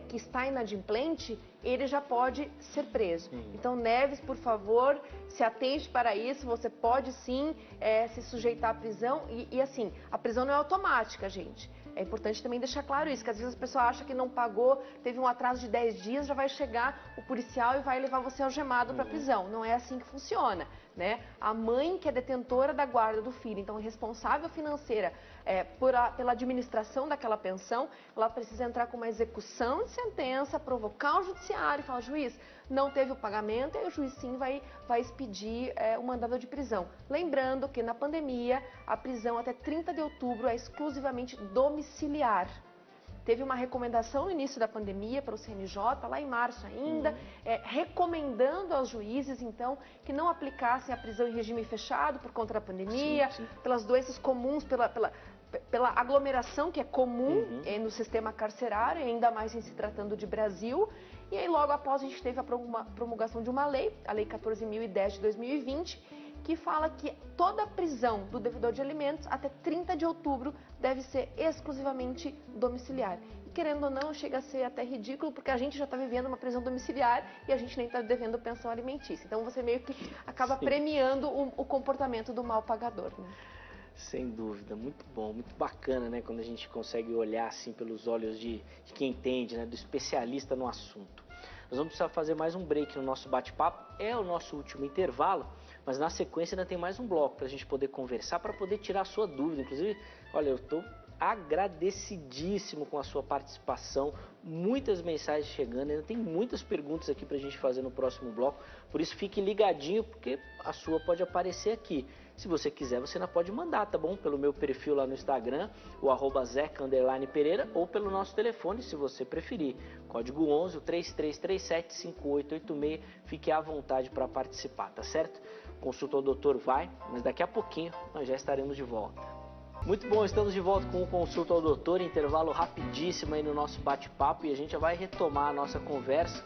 Speaker 3: que está inadimplente, ele já pode ser preso. Então, Neves, por favor, se atente para isso, você pode sim se sujeitar à prisão e assim, a prisão não é automática, gente. É importante também deixar claro isso, que às vezes a pessoa acha que não pagou, teve um atraso de 10 dias, já vai chegar o policial e vai levar você algemado para a prisão. Não é assim que funciona, né? A mãe que é detentora da guarda do filho, então responsável financeira pela administração daquela pensão, ela precisa entrar com uma execução de sentença, provocar o judiciário e falar, juiz, não teve o pagamento, e o juiz sim vai expedir o mandado de prisão. Lembrando que na pandemia, a prisão até 30 de outubro é exclusivamente domiciliar. Teve uma recomendação no início da pandemia para o CNJ, lá em março ainda, recomendando aos juízes, então, que não aplicassem a prisão em regime fechado por conta da pandemia, pelas doenças comuns, pela aglomeração que é comum no sistema carcerário, ainda mais em se tratando de Brasil. E aí, logo após, a gente teve a promulgação de uma lei, a Lei 14.010 de 2020, que fala que toda prisão do devedor de alimentos até 30 de outubro deve ser exclusivamente domiciliar. E, querendo ou não, chega a ser até ridículo, porque a gente já está vivendo uma prisão domiciliar e a gente nem está devendo pensão alimentícia. Então, você meio que acaba premiando o comportamento do mal pagador, né?
Speaker 1: Sem dúvida, muito bom, muito bacana, né? Quando a gente consegue olhar assim pelos olhos de quem entende, né? Do especialista no assunto. Nós vamos precisar fazer mais um break no nosso bate-papo, é o nosso último intervalo, mas na sequência ainda tem mais um bloco para a gente poder conversar, para poder tirar a sua dúvida. Inclusive, olha, eu estou agradecidíssimo com a sua participação, muitas mensagens chegando, ainda tem muitas perguntas aqui para a gente fazer no próximo bloco, por isso fique ligadinho, porque a sua pode aparecer aqui. Se você quiser, você ainda pode mandar, tá bom? Pelo meu perfil lá no Instagram, o @zeca_pereira, ou pelo nosso telefone, se você preferir. Código 11 3337-5886. Fique à vontade para participar, tá certo? Consulta ao doutor vai, mas daqui a pouquinho nós já estaremos de volta. Muito bom, estamos de volta com o Consulta ao Doutor, intervalo rapidíssimo aí no nosso bate-papo e a gente já vai retomar a nossa conversa,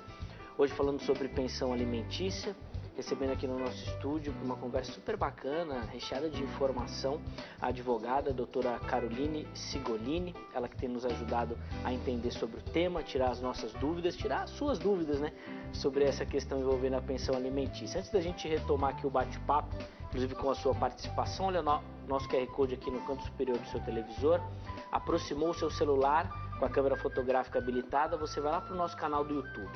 Speaker 1: hoje falando sobre pensão alimentícia. recebendo aqui no nosso estúdio uma conversa super bacana, recheada de informação, a advogada, a doutora Caroline Sigolini, ela que tem nos ajudado a entender sobre o tema, tirar as nossas dúvidas, tirar as suas dúvidas, né, sobre essa questão envolvendo a pensão alimentícia. Antes da gente retomar aqui o bate-papo, inclusive com a sua participação, olha o nosso QR Code aqui no canto superior do seu televisor, aproximou o seu celular com a câmera fotográfica habilitada, você vai lá para o nosso canal do YouTube.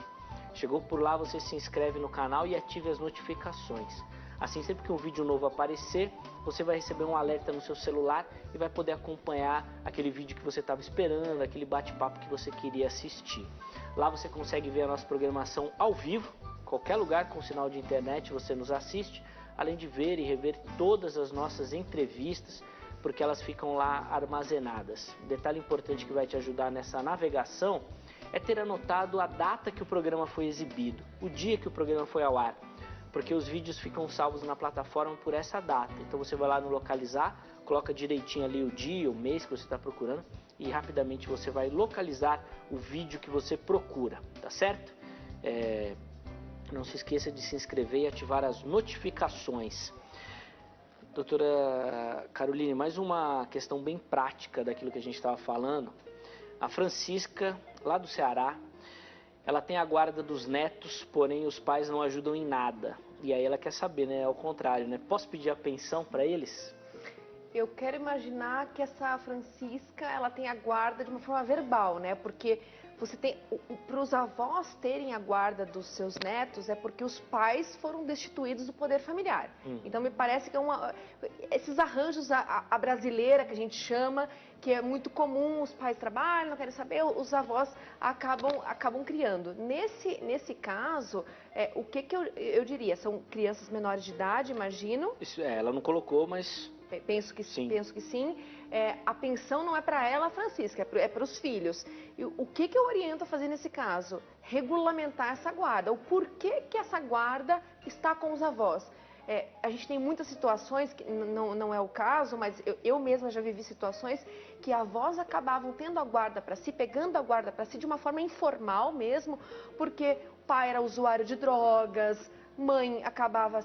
Speaker 1: Chegou por lá, você se inscreve no canal e ative as notificações. Assim, sempre que um vídeo novo aparecer, você vai receber um alerta no seu celular e vai poder acompanhar aquele vídeo que você estava esperando, aquele bate-papo que você queria assistir. Lá você consegue ver a nossa programação ao vivo, qualquer lugar com sinal de internet você nos assiste, além de ver e rever todas as nossas entrevistas, porque elas ficam lá armazenadas. Um detalhe importante que vai te ajudar nessa navegação é ter anotado a data que o programa foi exibido, o dia que o programa foi ao ar, porque os vídeos ficam salvos na plataforma por essa data. Então você vai lá no localizar, coloca direitinho ali o dia, o mês que você está procurando e rapidamente você vai localizar o vídeo que você procura, tá certo? Não se esqueça de se inscrever e ativar as notificações. Doutora Caroline, mais uma questão bem prática daquilo que a gente estava falando. A Francisca, lá do Ceará, ela tem a guarda dos netos, porém os pais não ajudam em nada. E aí ela quer saber, né, ao contrário, né? Posso pedir a pensão para eles?
Speaker 3: Eu quero imaginar que essa Francisca, ela tem a guarda de uma forma verbal, né? Porque você tem, para os avós terem a guarda dos seus netos, é porque os pais foram destituídos do poder familiar. Então me parece que esses arranjos a brasileira que a gente chama, que é muito comum, os pais trabalham, não querem saber, os avós acabam criando. Nesse caso, o que eu diria? São crianças menores de idade, imagino.
Speaker 1: Isso, ela não colocou, mas...
Speaker 3: Penso que sim. A pensão não é para ela, Francisca, é para os filhos. E o que eu oriento a fazer nesse caso? Regulamentar essa guarda. O porquê que essa guarda está com os avós? A gente tem muitas situações, que não é o caso, mas eu mesma já vivi situações que avós acabavam tendo a guarda para si, pegando a guarda para si de uma forma informal mesmo, porque o pai era usuário de drogas, mãe acabava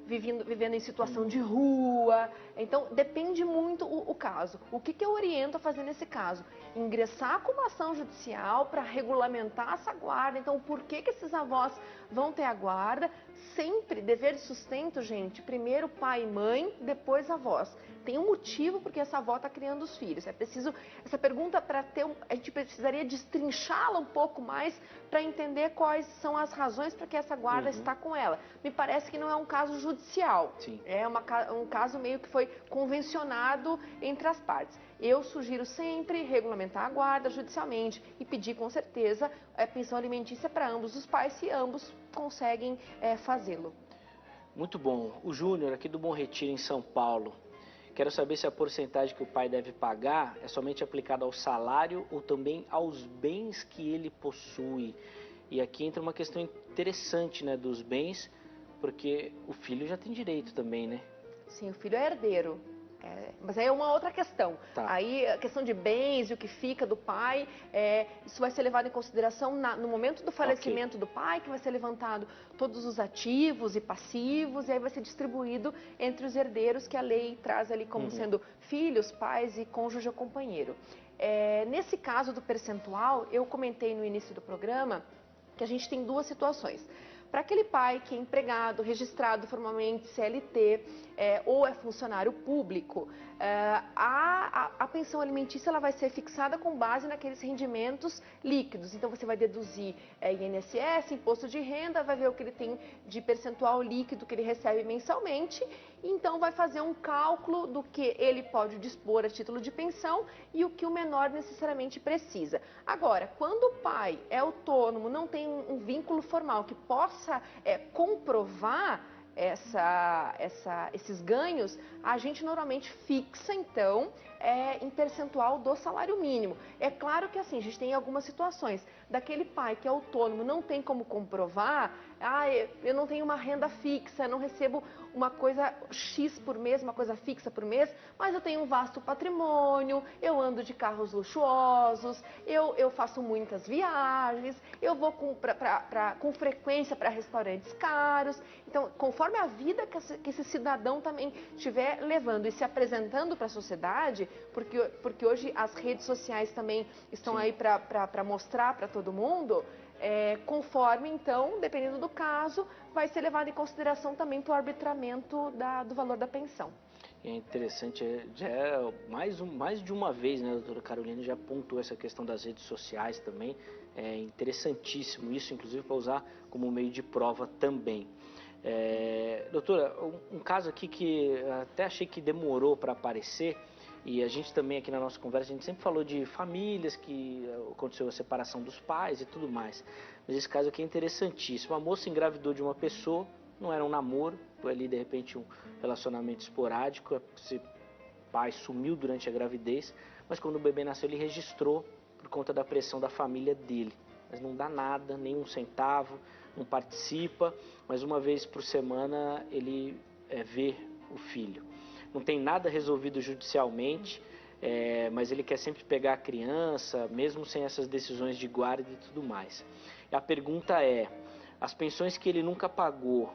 Speaker 3: vivendo em situação de rua. Então, depende muito o caso. O que eu oriento a fazer nesse caso? Ingressar com uma ação judicial para regulamentar essa guarda. Então, por que esses avós vão ter a guarda? Sempre, dever de sustento, gente, primeiro pai e mãe, depois avós. Tem um motivo porque essa avó está criando os filhos. É preciso, essa pergunta, a gente precisaria destrinchá-la um pouco mais para entender quais são as razões para que essa guarda está com ela. Me parece que não é um caso judicial.
Speaker 1: Sim.
Speaker 3: É um caso meio que foi convencionado entre as partes. Eu sugiro sempre regulamentar a guarda judicialmente e pedir com certeza pensão alimentícia para ambos os pais, se ambos conseguem fazê-lo.
Speaker 1: Muito bom. O Júnior, aqui do Bom Retiro, em São Paulo. Quero saber se a porcentagem que o pai deve pagar é somente aplicada ao salário ou também aos bens que ele possui. E aqui entra uma questão interessante, né, dos bens, porque o filho já tem direito também, né?
Speaker 3: Sim, o filho é herdeiro. Mas aí é uma outra questão.
Speaker 1: Tá.
Speaker 3: Aí a questão de bens e o que fica do pai, isso vai ser levado em consideração no momento do falecimento do pai, que vai ser levantado todos os ativos e passivos, e aí vai ser distribuído entre os herdeiros que a lei traz ali como sendo filhos, pais e cônjuge ou companheiro. Nesse caso do percentual, eu comentei no início do programa que a gente tem duas situações. Para aquele pai que é empregado, registrado formalmente CLT ou é funcionário público, a pensão alimentícia ela vai ser fixada com base naqueles rendimentos líquidos. Então você vai deduzir INSS, imposto de renda, vai ver o que ele tem de percentual líquido que ele recebe mensalmente, e então vai fazer um cálculo do que ele pode dispor a título de pensão e o que o menor necessariamente precisa. Agora, quando o pai é autônomo, não tem um vínculo formal que possa comprovar esses ganhos, a gente normalmente fixa, então, em percentual do salário mínimo. É claro que assim, a gente tem algumas situações. daquele pai que é autônomo, não tem como comprovar, eu não tenho uma renda fixa, não recebo uma coisa X por mês, uma coisa fixa por mês, mas eu tenho um vasto patrimônio, eu ando de carros luxuosos, eu faço muitas viagens, eu vou com frequência para restaurantes caros. Então, conforme a vida que esse cidadão também estiver levando e se apresentando para a sociedade, porque hoje as redes sociais também estão aí para mostrar para todo mundo, conforme, então, dependendo do caso, vai ser levado em consideração também para o arbitramento do valor da pensão.
Speaker 1: É interessante, mais de uma vez, né, a doutora Carolina já apontou essa questão das redes sociais também, é interessantíssimo isso, inclusive para usar como meio de prova também. Doutora, um caso aqui que até achei que demorou para aparecer, e a gente também aqui na nossa conversa, a gente sempre falou de famílias que aconteceu a separação dos pais e tudo mais. Mas esse caso aqui é interessantíssimo. A moça engravidou de uma pessoa, não era um namoro, foi ali de repente um relacionamento esporádico. Esse pai sumiu durante a gravidez, mas quando o bebê nasceu ele registrou por conta da pressão da família dele. Mas não dá nada, nem um centavo, não participa, mas uma vez por semana ele vê o filho. Não tem nada resolvido judicialmente, mas ele quer sempre pegar a criança, mesmo sem essas decisões de guarda e tudo mais. E a pergunta é, as pensões que ele nunca pagou,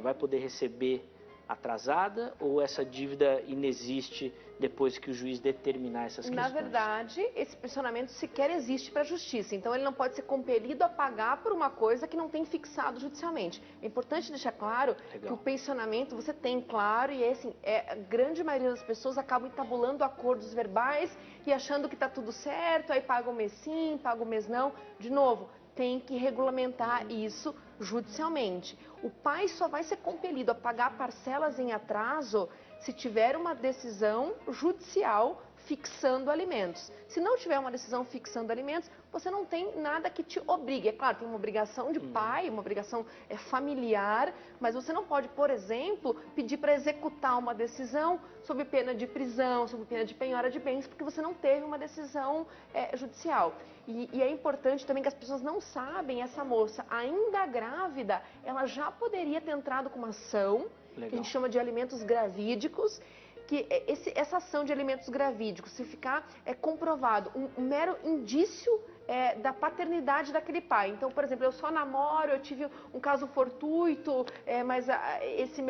Speaker 1: vai poder receber atrasada ou essa dívida inexiste depois que o juiz determinar essas questões?
Speaker 3: Na verdade, esse pensionamento sequer existe para a justiça, então ele não pode ser compelido a pagar por uma coisa que não tem fixado judicialmente. É importante deixar claro que o pensionamento você tem claro e assim, a grande maioria das pessoas acabam entabulando acordos verbais e achando que está tudo certo, aí paga o mês sim, paga o mês não. De novo, tem que regulamentar isso judicialmente. O pai só vai ser compelido a pagar parcelas em atraso se tiver uma decisão judicial fixando alimentos. Se não tiver uma decisão fixando alimentos, você não tem nada que te obrigue. É claro, tem uma obrigação de pai, uma obrigação familiar, mas você não pode, por exemplo, pedir para executar uma decisão sob pena de prisão, sob pena de penhora de bens, porque você não teve uma decisão judicial. E é importante também que as pessoas não sabem, essa moça ainda grávida, ela já poderia ter entrado com uma ação, que a gente chama de alimentos gravídicos, que essa ação de alimentos gravídicos, se ficar comprovado um mero indício da paternidade daquele pai. Então, por exemplo, eu só namoro, eu tive um caso fortuito, mas esse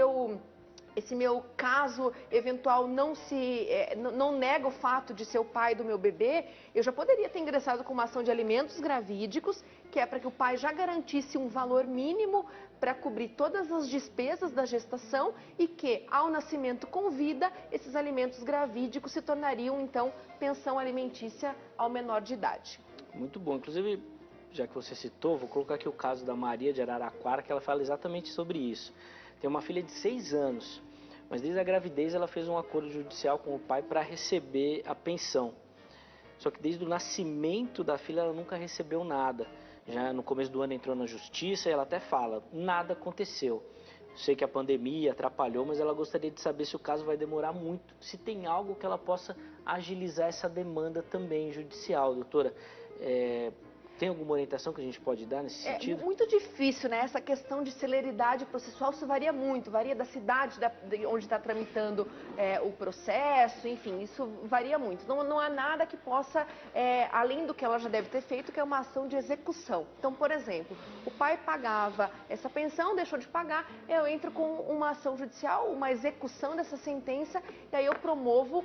Speaker 3: meu caso eventual não nega o fato de ser o pai do meu bebê, eu já poderia ter ingressado com uma ação de alimentos gravídicos, que é para que o pai já garantisse um valor mínimo para cobrir todas as despesas da gestação e que, ao nascimento com vida, esses alimentos gravídicos se tornariam, então, pensão alimentícia ao menor de idade.
Speaker 1: Muito bom. Inclusive, já que você citou, vou colocar aqui o caso da Maria de Araraquara, que ela fala exatamente sobre isso. Tem uma filha de 6 anos, mas desde a gravidez ela fez um acordo judicial com o pai para receber a pensão. Só que desde o nascimento da filha ela nunca recebeu nada. Já no começo do ano entrou na justiça e ela até fala, nada aconteceu. Sei que a pandemia atrapalhou, mas ela gostaria de saber se o caso vai demorar muito, se tem algo que ela possa agilizar essa demanda também judicial, doutora. Tem alguma orientação que a gente pode dar nesse sentido?
Speaker 3: É muito difícil, né? Essa questão de celeridade processual, isso varia muito, varia da cidade onde está tramitando o processo, enfim, isso varia muito. Não há nada que possa, além do que ela já deve ter feito, que é uma ação de execução. Então, por exemplo, o pai pagava essa pensão, deixou de pagar, eu entro com uma ação judicial, uma execução dessa sentença, e aí eu promovo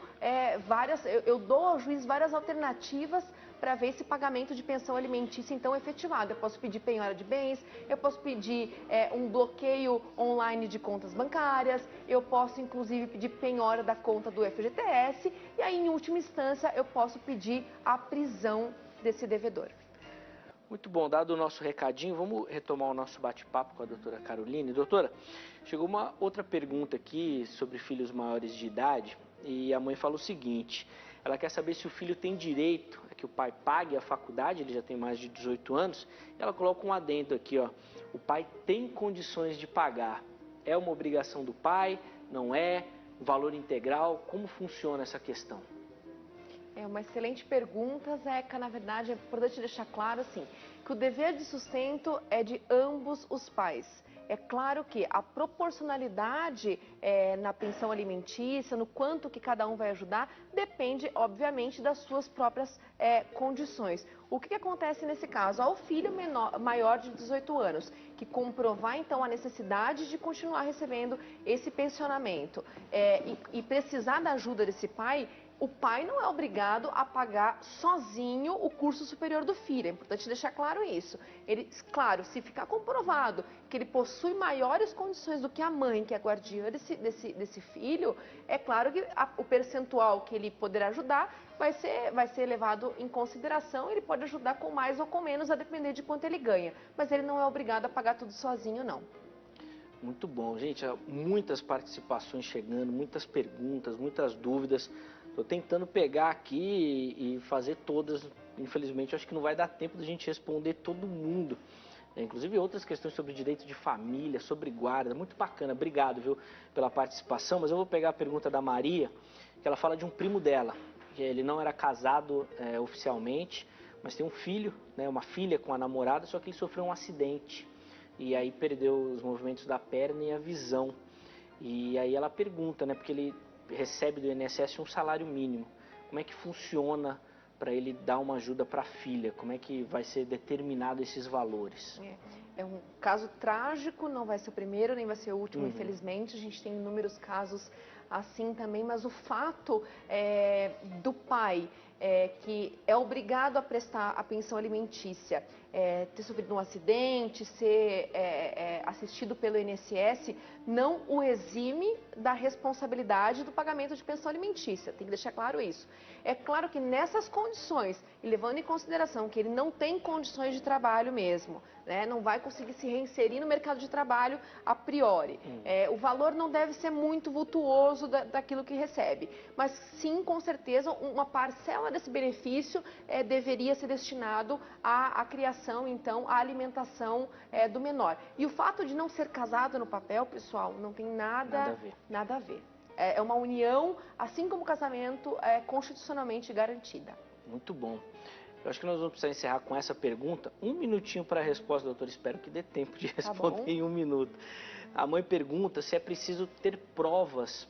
Speaker 3: eu dou ao juiz várias alternativas para ver esse pagamento de pensão alimentícia, então, efetivado. Eu posso pedir penhora de bens, eu posso pedir um bloqueio online de contas bancárias, eu posso, inclusive, pedir penhora da conta do FGTS, e aí, em última instância, eu posso pedir a prisão desse devedor.
Speaker 1: Muito bom, dado o nosso recadinho, vamos retomar o nosso bate-papo com a doutora Caroline. Doutora, chegou uma outra pergunta aqui sobre filhos maiores de idade, e a mãe fala o seguinte: ela quer saber se o filho tem direito a que o pai pague a faculdade, ele já tem mais de 18 anos, e ela coloca um adendo aqui, ó, o pai tem condições de pagar, é uma obrigação do pai, não é, valor integral, como funciona essa questão?
Speaker 3: É uma excelente pergunta, Zeca. Na verdade, é importante deixar claro assim, que o dever de sustento é de ambos os pais. É claro que a proporcionalidade na pensão alimentícia, no quanto que cada um vai ajudar, depende, obviamente, das suas próprias condições. O que acontece nesse caso? Ao filho maior de 18 anos, que comprovar, então, a necessidade de continuar recebendo esse pensionamento e precisar da ajuda desse pai, o pai não é obrigado a pagar sozinho o curso superior do filho. É importante deixar claro isso. Ele, claro, se ficar comprovado que ele possui maiores condições do que a mãe, que é a guardiã desse filho, é claro que o percentual que ele poderá ajudar vai ser levado em consideração. Ele pode ajudar com mais ou com menos, a depender de quanto ele ganha. Mas ele não é obrigado a pagar tudo sozinho, não.
Speaker 1: Muito bom, gente. Muitas participações chegando, muitas perguntas, muitas dúvidas. Estou tentando pegar aqui e fazer todas. Infelizmente, acho que não vai dar tempo de a gente responder todo mundo. Inclusive outras questões sobre direito de família, sobre guarda. Muito bacana. Obrigado, viu, pela participação. Mas eu vou pegar a pergunta da Maria, que ela fala de um primo dela. Que ele não era casado oficialmente, mas tem um filho, né, uma filha com a namorada, só que ele sofreu um acidente. E aí perdeu os movimentos da perna e a visão. E aí ela pergunta, né, porque ele recebe do INSS um salário mínimo. Como é que funciona para ele dar uma ajuda para a filha? Como é que vai ser determinado esses valores?
Speaker 3: É um caso trágico, não vai ser o primeiro, nem vai ser o último, infelizmente. A gente tem inúmeros casos assim também, mas o fato do pai que é obrigado a prestar a pensão alimentícia, ter sofrido um acidente, ser assistido pelo INSS, não o exime da responsabilidade do pagamento de pensão alimentícia. Tem que deixar claro isso. É claro que nessas condições, e levando em consideração que ele não tem condições de trabalho mesmo, né, não vai conseguir se reinserir no mercado de trabalho a priori. O valor não deve ser muito vultuoso daquilo que recebe, mas sim, com certeza, uma parcela desse benefício deveria ser destinado à criação, então, à alimentação do menor. E o fato de não ser casado no papel, pessoal, não tem nada a ver. É uma união, assim como o casamento, constitucionalmente garantida.
Speaker 1: Muito bom. Eu acho que nós vamos precisar encerrar com essa pergunta. 1 minutinho para a resposta, doutor. Espero que dê tempo de responder em 1 minuto. A mãe pergunta se é preciso ter provas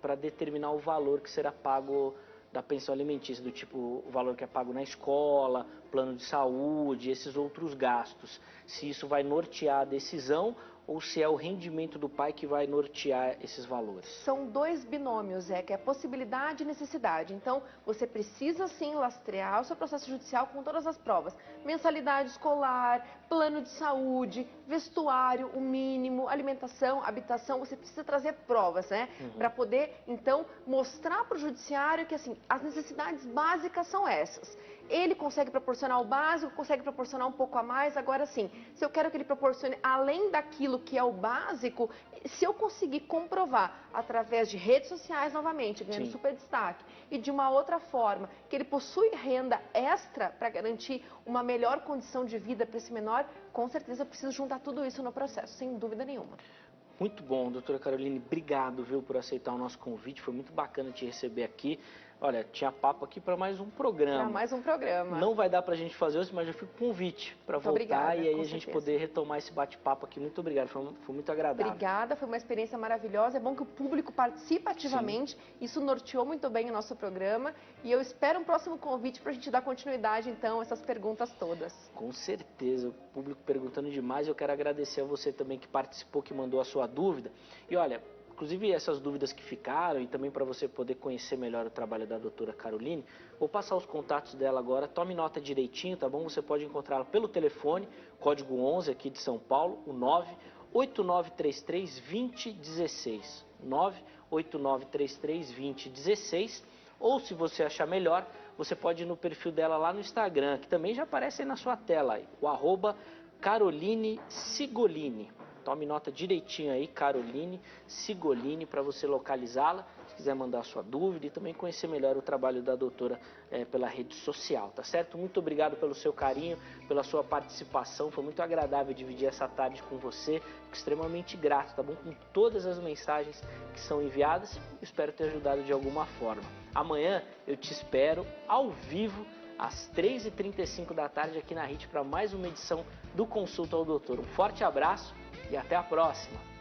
Speaker 1: para determinar o valor que será pago da pensão alimentícia, do tipo o valor que é pago na escola, plano de saúde, esses outros gastos. Se isso vai nortear a decisão ou se é o rendimento do pai que vai nortear esses valores?
Speaker 3: São dois binômios, que é possibilidade e necessidade. Então, você precisa sim lastrear o seu processo judicial com todas as provas. Mensalidade escolar, plano de saúde, vestuário, o mínimo, alimentação, habitação. Você precisa trazer provas, né? Para poder, então, mostrar para o judiciário que, assim, as necessidades básicas são essas. Ele consegue proporcionar o básico, consegue proporcionar um pouco a mais. Agora sim, se eu quero que ele proporcione além daquilo que é o básico, se eu conseguir comprovar através de redes sociais novamente, ganhando super destaque, e de uma outra forma, que ele possui renda extra para garantir uma melhor condição de vida para esse menor, com certeza eu preciso juntar tudo isso no processo, sem dúvida nenhuma.
Speaker 1: Muito bom, doutora Caroline, obrigado, viu, por aceitar o nosso convite, foi muito bacana te receber aqui. Olha, tinha papo aqui para mais um programa.
Speaker 3: Para mais um programa.
Speaker 1: Não vai dar para a gente fazer hoje, mas já fica com convite para voltar
Speaker 3: obrigada,
Speaker 1: e aí a gente poder retomar esse bate-papo aqui. Muito obrigado, foi muito agradável.
Speaker 3: Obrigada, foi uma experiência maravilhosa. É bom que o público participe ativamente. Sim. Isso norteou muito bem o nosso programa. E eu espero um próximo convite para a gente dar continuidade, então, a essas perguntas todas.
Speaker 1: Com certeza, o público perguntando demais. Eu quero agradecer a você também que participou, que mandou a sua dúvida. E olha, inclusive essas dúvidas que ficaram e também para você poder conhecer melhor o trabalho da doutora Caroline, vou passar os contatos dela agora, tome nota direitinho, tá bom? Você pode encontrá-la pelo telefone, código 11 aqui de São Paulo, o 989332016, 989332016, ou se você achar melhor, você pode ir no perfil dela lá no Instagram, que também já aparece aí na sua tela, o @CarolineSigolini. Tome nota direitinho aí, Caroline Sigolini, para você localizá-la. Se quiser mandar sua dúvida e também conhecer melhor o trabalho da doutora pela rede social, tá certo? Muito obrigado pelo seu carinho, pela sua participação, foi muito agradável dividir essa tarde com você, fico extremamente grato, tá bom? Com todas as mensagens que são enviadas, espero ter ajudado de alguma forma. Amanhã eu te espero ao vivo, às 3h35 da tarde aqui na HIT para mais uma edição do Consulta ao Doutor. Um forte abraço e até a próxima!